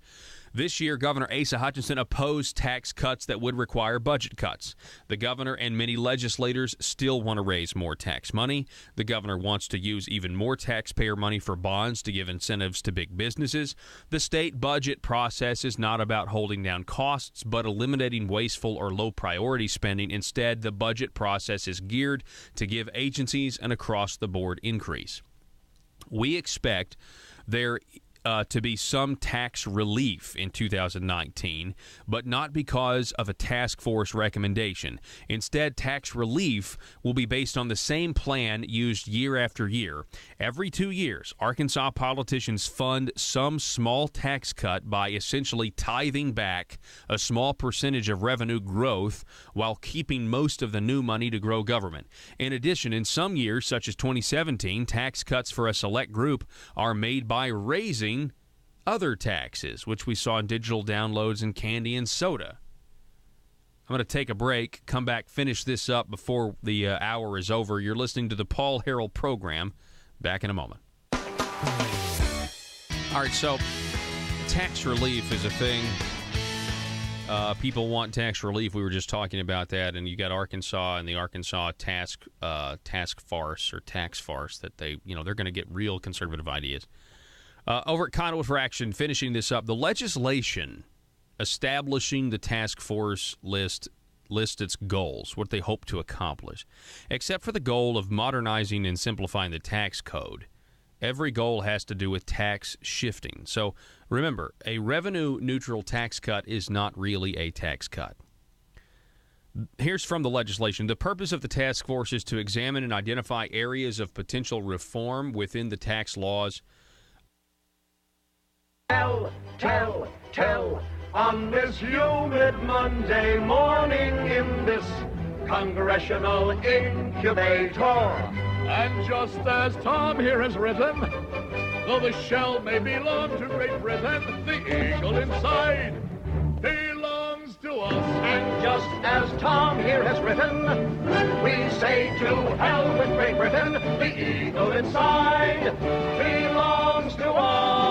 This year, Governor Asa Hutchinson opposed tax cuts that would require budget cuts. The governor and many legislators still want to raise more tax money. The governor wants to use even more taxpayer money for bonds to give incentives to big businesses. The state budget process is not about holding down costs, but eliminating wasteful or low-priority spending. Instead, the budget process is geared to give agencies an across-the-board increase. We expect there to be some tax relief in 2019, but not because of a task force recommendation. Instead, tax relief will be based on the same plan used year after year. Every 2 years, Arkansas politicians fund some small tax cut by essentially tithing back a small percentage of revenue growth while keeping most of the new money to grow government. In addition, in some years, such as 2017, tax cuts for a select group are made by raising other taxes, which we saw in digital downloads and candy and soda. I'm going to take a break, come back, finish this up before the hour is over. You're listening to the Paul Harrell program. Back in a moment. All right, so tax relief is a thing People want tax relief. We were just talking about that, and you got Arkansas and the Arkansas task farce that they're going to get real conservative ideas. Over at Conduit for Action, finishing this up, the legislation establishing the task force lists its goals, what they hope to accomplish. Except for the goal of modernizing and simplifying the tax code, every goal has to do with tax shifting. So remember, a revenue-neutral tax cut is not really a tax cut. Here's from the legislation. The purpose of the task force is to examine and identify areas of potential reform within the tax laws. Tell, on this humid Monday morning in this congressional incubator. And just as Tom here has written, though the shell may belong to Great Britain, the eagle inside belongs to us. And just as Tom here has written, we say to hell with Great Britain, the eagle inside belongs to us.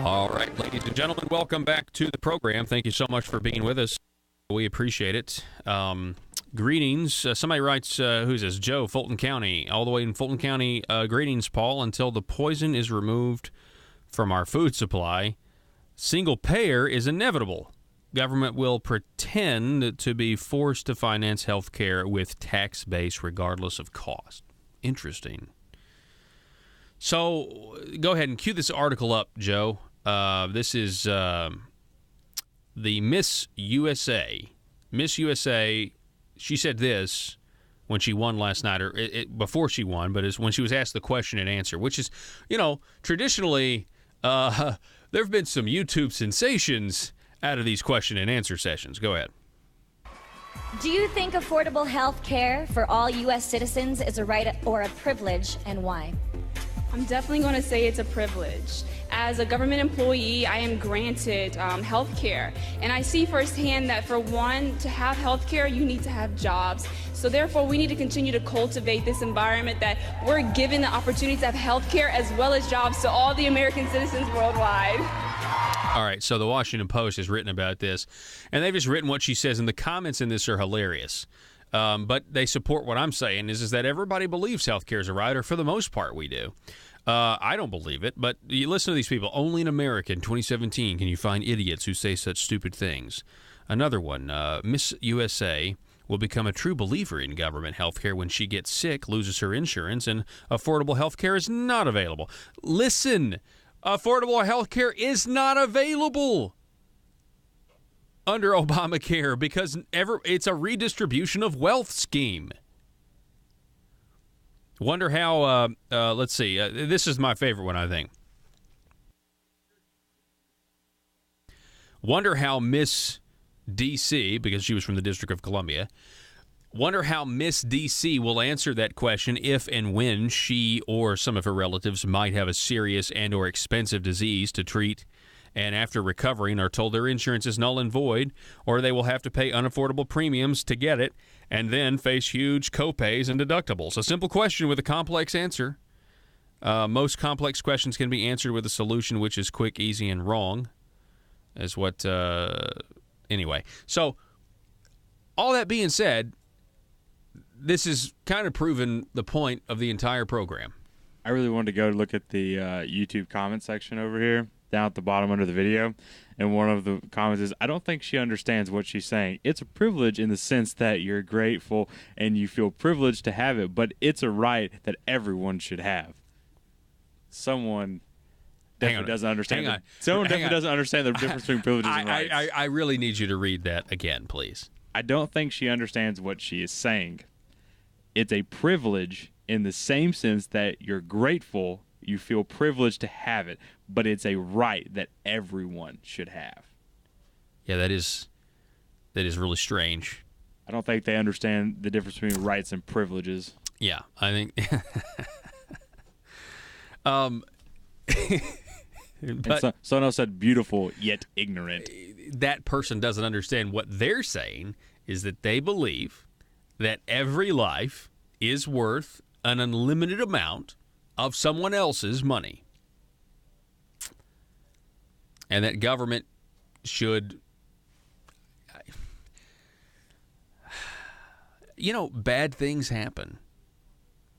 All right, ladies and gentlemen, welcome back to the program. Thank you so much for being with us. We appreciate it. Greetings. Somebody writes, who's this? Joe, Fulton County, all the way in Fulton County. Greetings, Paul. Until the poison is removed from our food supply, single payer is inevitable. Government will pretend to be forced to finance health care with tax base regardless of cost. Interesting. So go ahead and cue this article up, Joe. This is the Miss USA. Miss USA, she said this when she won last night, or before she won, but it's when she was asked the question and answer, which is, traditionally there have been some YouTube sensations out of these question and answer sessions. Go ahead. Do you think affordable health care for all U.S. citizens is a right or a privilege, and why? I'm definitely going to say it's a privilege. As a government employee, I am granted health care. And I see firsthand that for one, to have health care, you need to have jobs. So therefore, we need to continue to cultivate this environment that we're given the opportunity to have health care as well as jobs to all the American citizens worldwide. All right, so the Washington Post has written about this, and they've just written what she says, and the comments in this are hilarious. But they support what I'm saying, is that everybody believes health care is a right, or for the most part we do. I don't believe it, but you listen to these people. Only in America in 2017 can you find idiots who say such stupid things. Another one, Miss USA will become a true believer in government health care when she gets sick, loses her insurance, and affordable health care is not available. Listen, affordable health care is not available under Obamacare because it's a redistribution of wealth scheme. Wonder how, let's see, this is my favorite one, I think. Wonder how Miss D.C., because she was from the District of Columbia, wonder how Miss D.C. will answer that question if and when she or some of her relatives might have a serious and or expensive disease to treat, and after recovering are told their insurance is null and void, or they will have to pay unaffordable premiums to get it, and then face huge copays and deductibles. A simple question with a complex answer. Most complex questions can be answered with a solution which is quick, easy, and wrong, is what, anyway. So, all that being said, this is kind of proven the point of the entire program. I really wanted to go look at the YouTube comment section over here, down at the bottom under the video, and one of the comments is, I don't think she understands what she's saying. It's a privilege in the sense that you're grateful and you feel privileged to have it, but it's a right that everyone should have. Someone definitely doesn't understand. Someone definitely doesn't understand the difference between privileges and rights. I really need you to read that again, please. I don't think she understands what she is saying. It's a privilege in the same sense that you're grateful, you feel privileged to have it, but it's a right that everyone should have. Yeah, that is really strange. I don't think they understand the difference between rights and privileges. Yeah, I think. But someone else said beautiful yet ignorant. That person doesn't understand what they're saying is that they believe that every life is worth an unlimited amount of someone else's money. And that government should, bad things happen.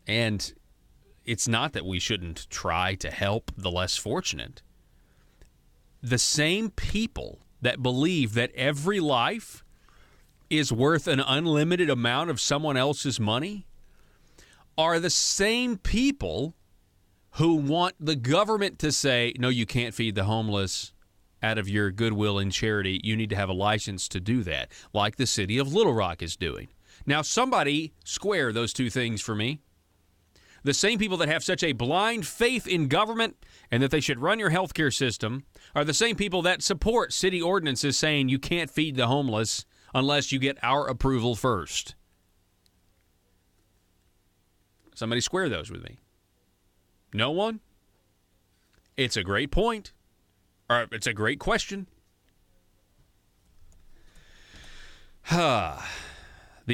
And it's not that we shouldn't try to help the less fortunate. The same people that believe that every life is worth an unlimited amount of someone else's money are the same people who want the government to say, no, you can't feed the homeless out of your goodwill and charity. You need to have a license to do that, like the city of Little Rock is doing. Now, somebody square those two things for me. The same people that have such a blind faith in government and that they should run your healthcare system are the same people that support city ordinances saying you can't feed the homeless unless you get our approval first. Somebody square those with me. No one? It's a great point. Or it's a great question. The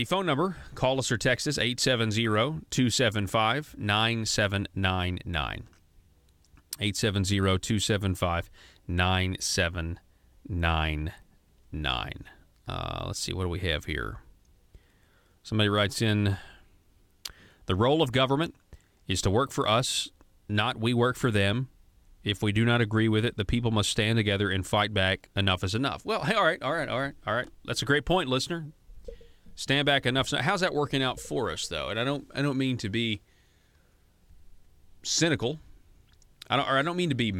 phone number, call us or text us, 870-275-9799. 870-275-9799. Let's see, what do we have here? Somebody writes in, the role of government is to work for us, not we work for them. If we do not agree with it, the people must stand together and fight back. Enough is enough. Well, hey, all right. That's a great point, listener. Stand back enough. How's that working out for us, though? And I don't mean to be cynical. I don't mean to be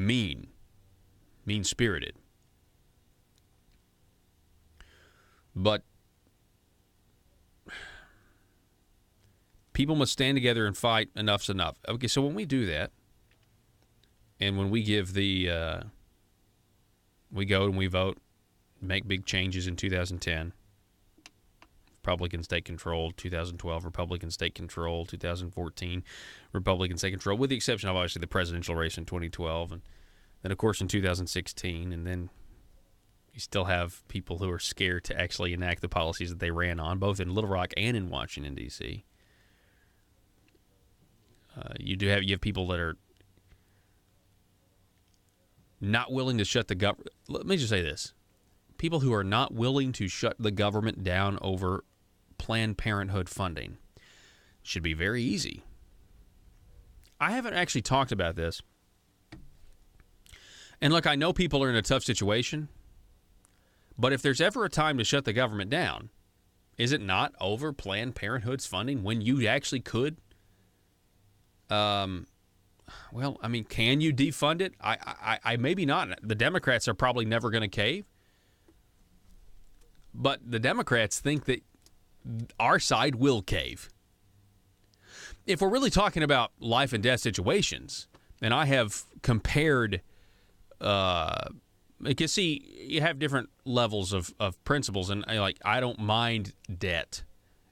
mean-spirited. But people must stand together and fight. Enough's enough. Okay, so when we do that, and when we give we go and we vote, make big changes in 2010, Republican state control, 2012, Republican state control, 2014, Republican state control, with the exception of obviously the presidential race in 2012, and then of course in 2016, and then you still have people who are scared to actually enact the policies that they ran on, both in Little Rock and in Washington, D.C. You have people that are not willing to shut the government. Let me just say this. People who are not willing to shut the government down over Planned Parenthood funding should be very easy. I haven't actually talked about this. And look, I know people are in a tough situation, but if there's ever a time to shut the government down, is it not over Planned Parenthood's funding when you actually could? Well, I mean, can you defund it? I maybe not. The Democrats are probably never going to cave. But the Democrats think that our side will cave. If we're really talking about life and death situations, and I have compared, you see, you have different levels of principles, and I don't mind debt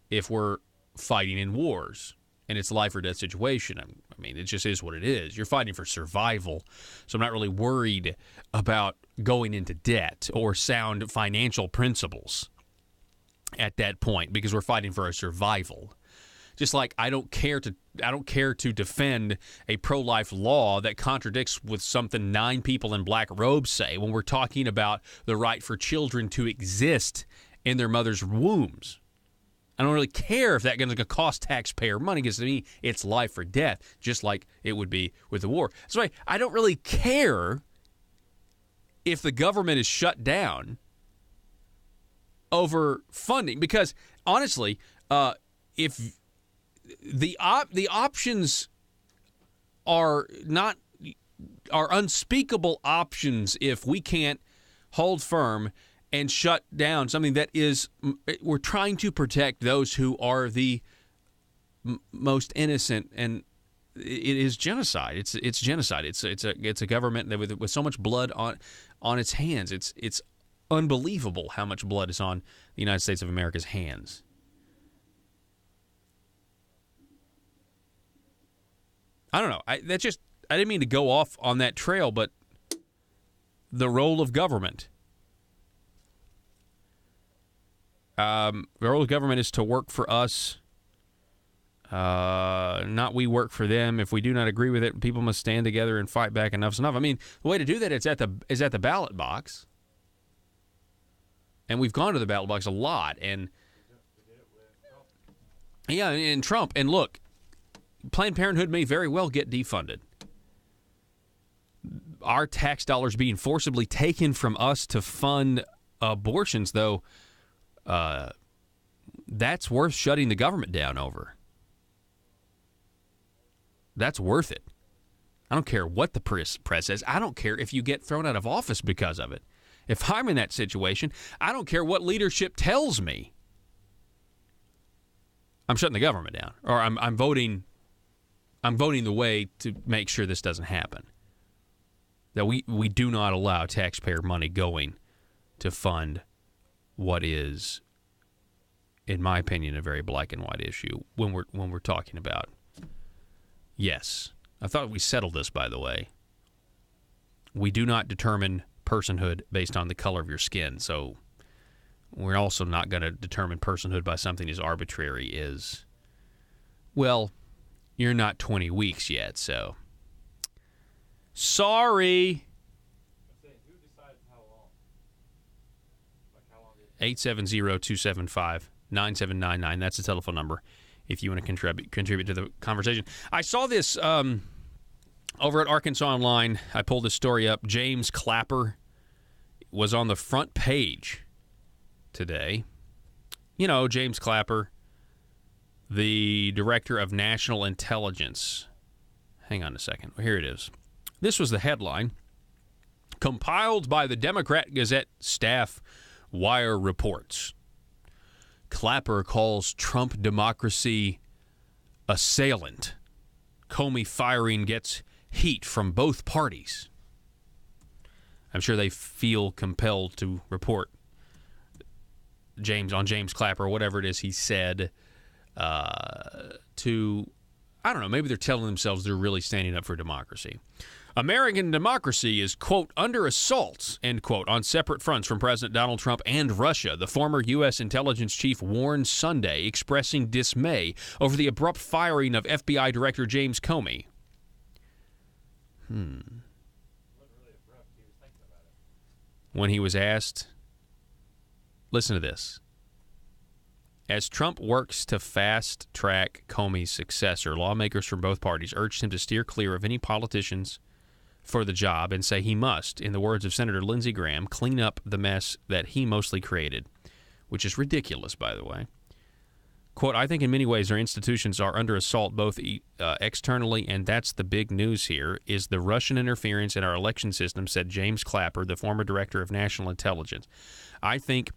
if we're fighting in wars. And it's a life or death situation. I mean, it just is what it is. You're fighting for survival. So I'm not really worried about going into debt or sound financial principles at that point because we're fighting for our survival. Just like I don't care to defend a pro-life law that contradicts with something 9 people in black robes say when we're talking about the right for children to exist in their mother's wombs. I don't really care if that's going to cost taxpayer money because to me, it's life or death, just like it would be with the war. So I don't really care if the government is shut down over funding because, honestly, if the options are unspeakable options if we can't hold firm and shut down something that is, we're trying to protect those who are the most innocent, and it is genocide. It's genocide. It's a government that with so much blood on its hands. It's unbelievable how much blood is on the United States of America's hands. I don't know. I didn't mean to go off on that trail, but the role of government. The role of government is to work for us, not we work for them. If we do not agree with it, people must stand together and fight back. Enough's enough. I mean, the way to do that is at the ballot box. And we've gone to the ballot box a lot. And yeah, and Trump. And look, Planned Parenthood may very well get defunded. Our tax dollars being forcibly taken from us to fund abortions, though, that's worth shutting the government down over. That's worth it. I don't care what the press says. I don't care if you get thrown out of office because of it. If I'm in that situation, I don't care what leadership tells me. I'm shutting the government down, or I'm voting. I'm voting the way to make sure this doesn't happen. That we do not allow taxpayer money going to fund what is, in my opinion, a very black and white issue when we're talking about. Yes, I thought we settled this, by the way. We do not determine personhood based on the color of your skin, so we're also not going to determine personhood by something as arbitrary as, well, you're not 20 weeks yet, so sorry. 870-275-9799. That's the telephone number if you want to contribute to the conversation. I saw this over at Arkansas Online. I pulled this story up. James Clapper was on the front page today. You know, James Clapper, the director of national intelligence. Hang on a second. Here it is. This was the headline. Compiled by the Democrat Gazette staff, Wire reports. Clapper calls Trump democracy assailant. Comey firing gets heat from both parties. I'm sure they feel compelled to report James Clapper, whatever it is he said, to, I don't know, maybe they're telling themselves they're really standing up for democracy. American democracy is, quote, under assault, end quote, on separate fronts from President Donald Trump and Russia. The former U.S. intelligence chief warned Sunday, expressing dismay over the abrupt firing of FBI Director James Comey. When he was asked, listen to this. As Trump works to fast-track Comey's successor, lawmakers from both parties urged him to steer clear of any politicians for the job and say he must, in the words of Senator Lindsey Graham, clean up the mess that he mostly created, which is ridiculous, by the way. Quote, I think in many ways our institutions are under assault both externally, and that's the big news here, is the Russian interference in our election system, said James Clapper, the former director of national intelligence. I think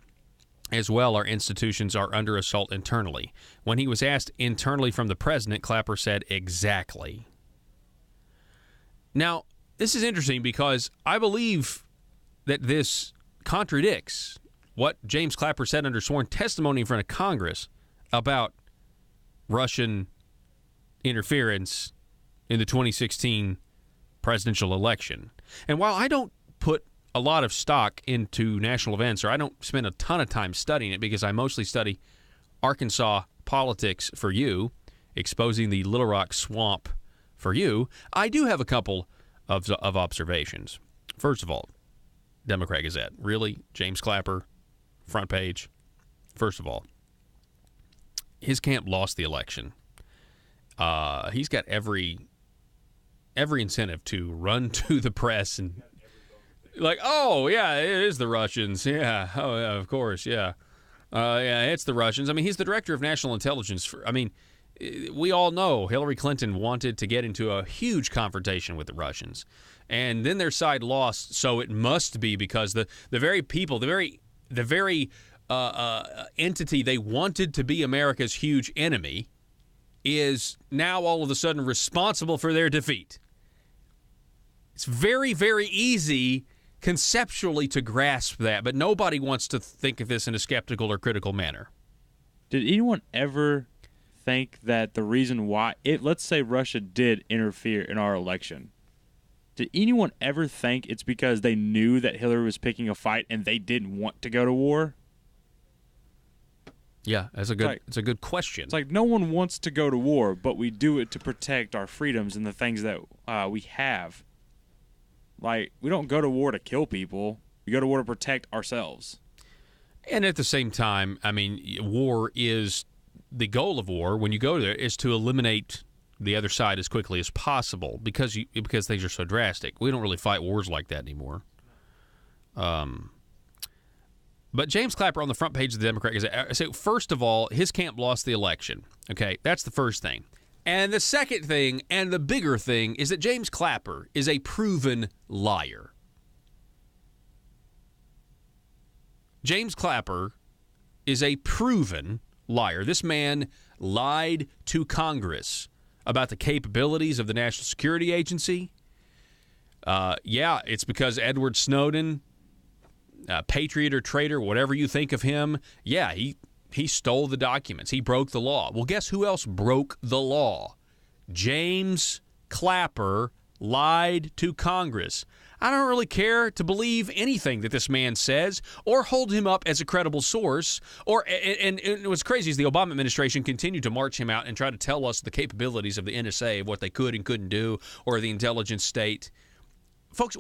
as well, our institutions are under assault internally. When he was asked internally from the president, Clapper said, exactly. Now, this is interesting because I believe that this contradicts what James Clapper said under sworn testimony in front of Congress about Russian interference in the 2016 presidential election. And while I don't put a lot of stock into national events, or I don't spend a ton of time studying it because I mostly study Arkansas politics for you, exposing the Little Rock swamp for you, I do have a couple of observations. First of all, Democrat Gazette. Really? James Clapper, front page. First of all, his camp lost the election. He's got every incentive to run to the press and like, oh, yeah, it is the Russians. Yeah. Oh, yeah, of course. Yeah. Yeah, it's the Russians. I mean, he's the director of national intelligence. We all know Hillary Clinton wanted to get into a huge confrontation with the Russians. And then their side lost, so it must be because the very people, the very entity they wanted to be America's huge enemy is now all of a sudden responsible for their defeat. It's very, very easy conceptually to grasp that, but nobody wants to think of this in a skeptical or critical manner. Did anyone ever think that the reason why let's say Russia did interfere in our election, did anyone ever think it's because they knew that Hillary was picking a fight and they didn't want to go to war? Yeah, it's a good question. It's like no one wants to go to war, but we do it to protect our freedoms and the things that we have. Like, we don't go to war to kill people. We go to war to protect ourselves. And at the same time, I mean, war is the goal of war. When you go there, is to eliminate the other side as quickly as possible because things are so drastic. We don't really fight wars like that anymore. But James Clapper on the front page of the Democrat Gazette. So first of all, his camp lost the election. Okay, that's the first thing. And the second thing, and the bigger thing, is that James Clapper is a proven liar. James Clapper is a proven liar. This man lied to Congress about the capabilities of the National Security Agency. Yeah, it's because Edward Snowden, patriot or traitor, whatever you think of him, yeah, he stole the documents. He broke the law. Well, guess who else broke the law? James Clapper lied to Congress. I don't really care to believe anything that this man says or hold him up as a credible source. And what's crazy is the Obama administration continued to march him out and try to tell us the capabilities of the NSA, of what they could and couldn't do, or the intelligence state. Folks,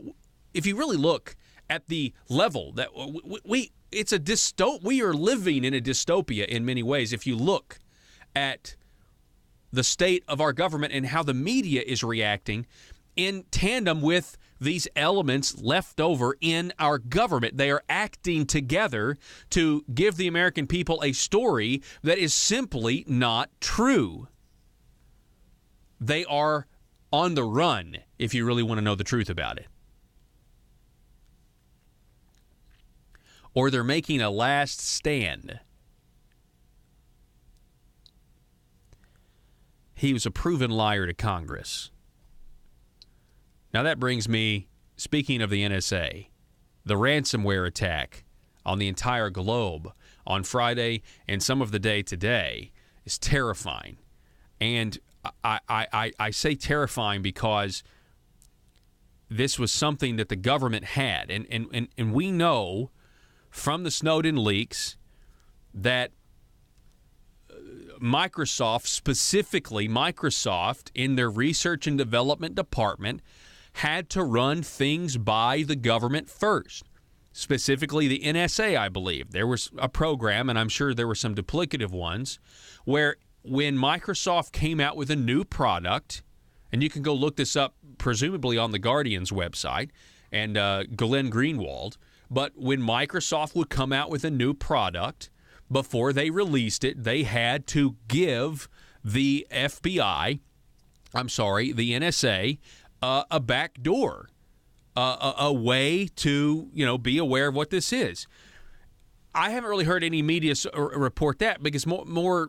if you really look at the level that we are living in a dystopia in many ways. If you look at the state of our government and how the media is reacting in tandem with these elements left over in our government, they are acting together to give the American people a story that is simply not true. They are on the run, if you really want to know the truth about it. Or they're making a last stand. He was a proven liar to Congress. Now that brings me, speaking of the NSA, the ransomware attack on the entire globe on Friday and some of the day today is terrifying. And I say terrifying because this was something that the government had. And we know from the Snowden leaks that Microsoft, specifically Microsoft, in their research and development department, had to run things by the government first. Specifically the NSA, I believe. There was a program, and I'm sure there were some duplicative ones, where when Microsoft came out with a new product, and you can go look this up presumably on the Guardian's website, and Glenn Greenwald, but when Microsoft would come out with a new product, before they released it, they had to give the the NSA, a back door, a way to, be aware of what this is. I haven't really heard any media report that because most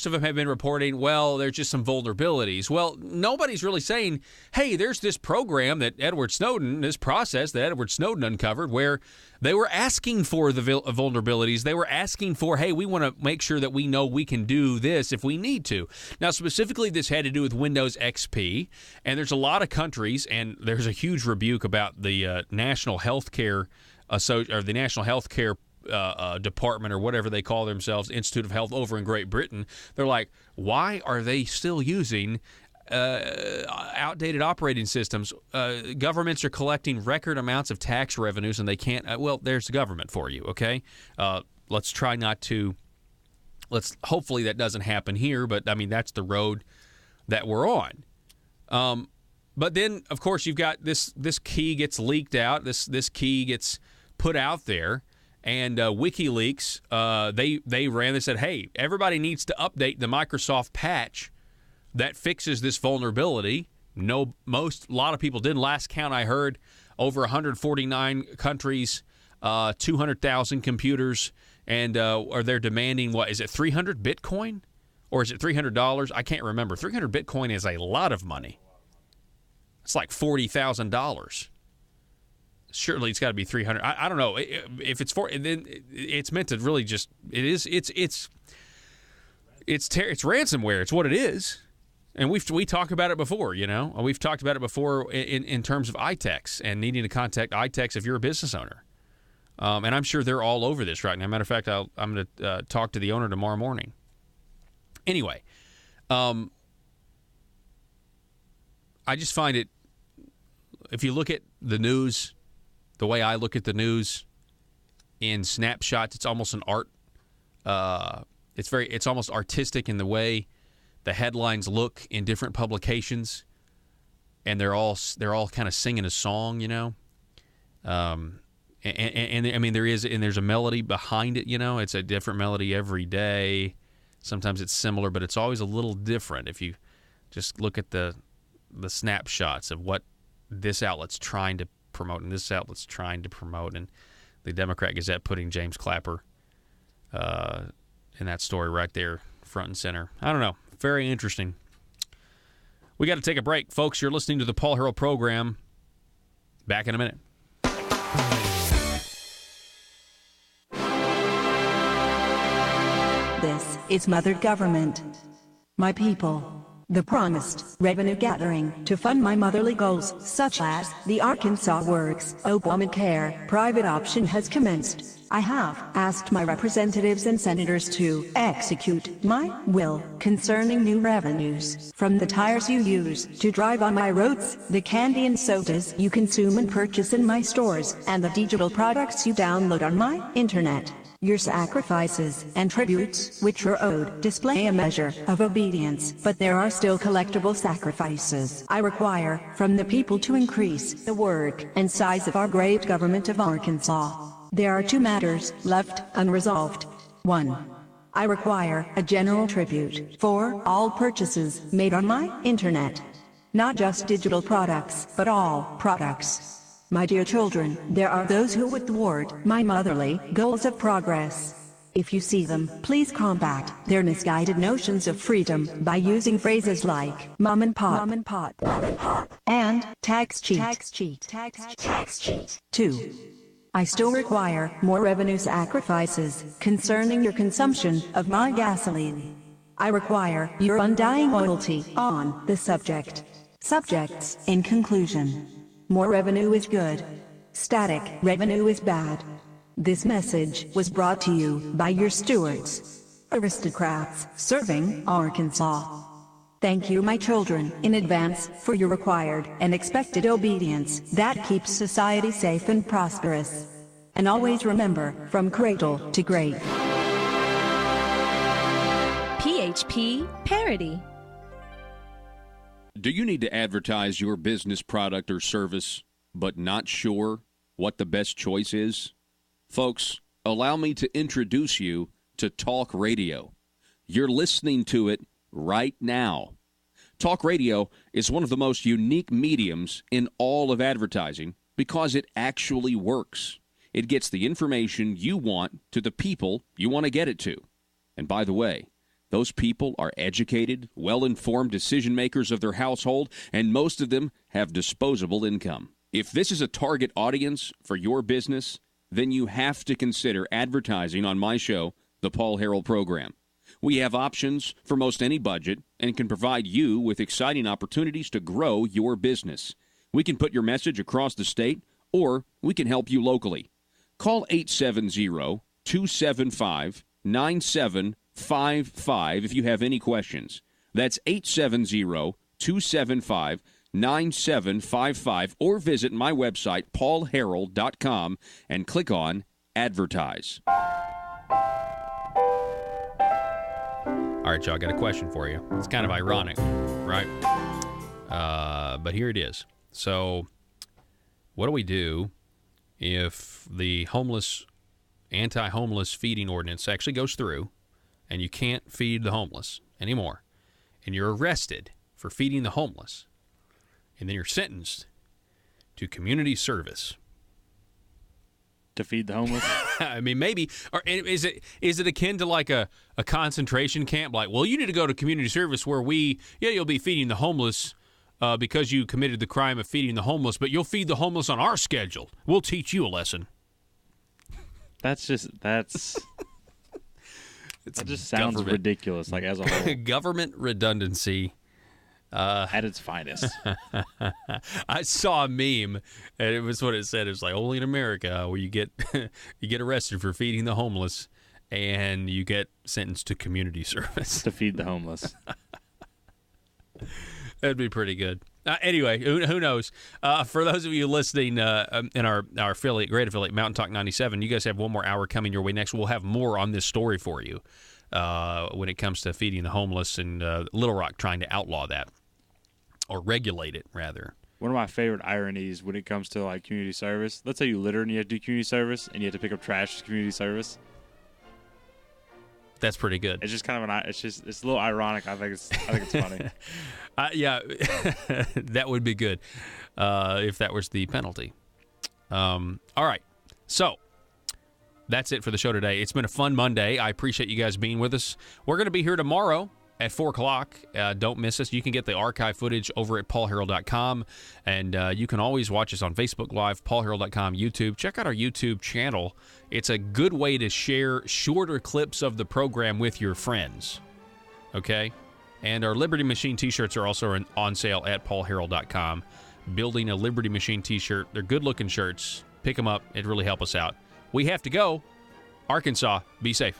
of them have been reporting, well, there's just some vulnerabilities. Well, nobody's really saying, hey, there's this program that this process that Edward Snowden uncovered where they were asking for the vulnerabilities. They were asking for, hey, we want to make sure that we know we can do this if we need to. Now, specifically, this had to do with Windows XP, and there's a lot of countries, and there's a huge rebuke about the National Healthcare the National Healthcare Department or whatever they call themselves, Institute of Health over in Great Britain. They're like, why are they still using outdated operating systems? Governments are collecting record amounts of tax revenues and they can't. Well, there's the government for you, okay? Let's try not to. Hopefully that doesn't happen here, but I mean, that's the road that we're on. But then, of course, you've got this key gets leaked out. This key gets put out there. And WikiLeaks, they said, hey, everybody needs to update the Microsoft patch that fixes this vulnerability. A lot of people didn't. Last count I heard, over 149 countries, 200,000 computers, and they're demanding, what, is it 300 Bitcoin? Or is it $300? I can't remember. 300 Bitcoin is a lot of money. It's like $40,000. Surely it's got to be 300. I don't know if it's then it's meant to really just it's ransomware. It's what it is, and we talked about it before. We've talked about it before in terms of iTex and needing to contact iTex if you're a business owner. And I'm sure they're all over this right now. Matter of fact, I'm going to talk to the owner tomorrow morning. Anyway, I just find it, if you look at the news, the way I look at the news in snapshots, it's almost an art. It's almost artistic in the way the headlines look in different publications, and they're all kind of singing a song, you know. And I mean there's a melody behind it, you know. It's a different melody every day. Sometimes it's similar, but it's always a little different if you just look at the snapshots of what this outlet's trying to promote and this outlet's trying to promote, and the Democrat Gazette putting James Clapper in that story right there, front and center. I don't know. Very interesting. We got to take a break. Folks, you're listening to the Paul Harrell Program. Back in a minute. This is Mother Government. My people. The promised revenue gathering to fund my motherly goals, such as the Arkansas Works, Obamacare, private option has commenced. I have asked my representatives and senators to execute my will concerning new revenues from the tires you use to drive on my roads, the candy and sodas you consume and purchase in my stores, and the digital products you download on my internet. Your sacrifices and tributes, which are owed, display a measure of obedience, but there are still collectible sacrifices I require from the people to increase the work and size of our great government of Arkansas. There are two matters left unresolved. 1. I require a general tribute for all purchases made on my internet. Not just digital products, but all products. My dear children, there are those who would thwart my motherly goals of progress. If you see them, please combat their misguided notions of freedom by using phrases like mom and pop, and tax cheat. 2. I still require more revenue sacrifices concerning your consumption of my gasoline. I require your undying loyalty on the subject. Subjects, in conclusion. More revenue is good. Static revenue is bad. This message was brought to you by your stewards, aristocrats serving Arkansas. Thank you, my children, in advance for your required and expected obedience that keeps society safe and prosperous. And always remember, from cradle to grave. PHP Parody. Do you need to advertise your business product or service, but not sure what the best choice is? Folks, allow me to introduce you to talk radio. You're listening to it right now. Talk radio is one of the most unique mediums in all of advertising because it actually works. It gets the information you want to the people you want to get it to. And by the way, those people are educated, well-informed decision makers of their household, and most of them have disposable income. If this is a target audience for your business, then you have to consider advertising on my show, The Paul Harrell Program. We have options for most any budget and can provide you with exciting opportunities to grow your business. We can put your message across the state, or we can help you locally. Call 870-275-9755 if you have any questions. That's 870-275-9755, or visit my website, paulharrell.com, and click on Advertise. All right, y'all, I got a question for you. It's kind of ironic, right? But here it is. So what do we do if the anti-homeless feeding ordinance actually goes through and you can't feed the homeless anymore, and you're arrested for feeding the homeless, and then you're sentenced to community service? To feed the homeless? I mean, maybe. Or is it akin to like a concentration camp? Like, well, you need to go to community service where you'll be feeding the homeless because you committed the crime of feeding the homeless, but you'll feed the homeless on our schedule. We'll teach you a lesson. That just sounds ridiculous, like as a whole. Government redundancy At its finest. I saw a meme, and it was what it said. It was like, only in America where you get you get arrested for feeding the homeless, and you get sentenced to community service. To feed the homeless. That'd be pretty good. Anyway, who knows? For those of you listening in our affiliate, great affiliate, Mountain Talk 97, you guys have one more hour coming your way next. We'll have more on this story for you when it comes to feeding the homeless and Little Rock trying to outlaw that or regulate it, rather. One of my favorite ironies when it comes to like community service. Let's say you litter and you have to do community service, and you have to pick up trash as community service. That's pretty good. It's just kind of it's a little ironic. I think it's funny. Yeah, that would be good if that was the penalty. All right, so that's it for the show today. It's been a fun Monday. I appreciate you guys being with us. We're going to be here tomorrow at 4 o'clock. Don't miss us. You can get the archive footage over at paulharrell.com, and you can always watch us on Facebook Live, paulharrell.com, YouTube. Check out our YouTube channel. It's a good way to share shorter clips of the program with your friends, okay? And our Liberty Machine t-shirts are also on sale at paulharrell.com. Building a Liberty Machine t-shirt. They're good-looking shirts. Pick them up. It really helps us out. We have to go. Arkansas, be safe.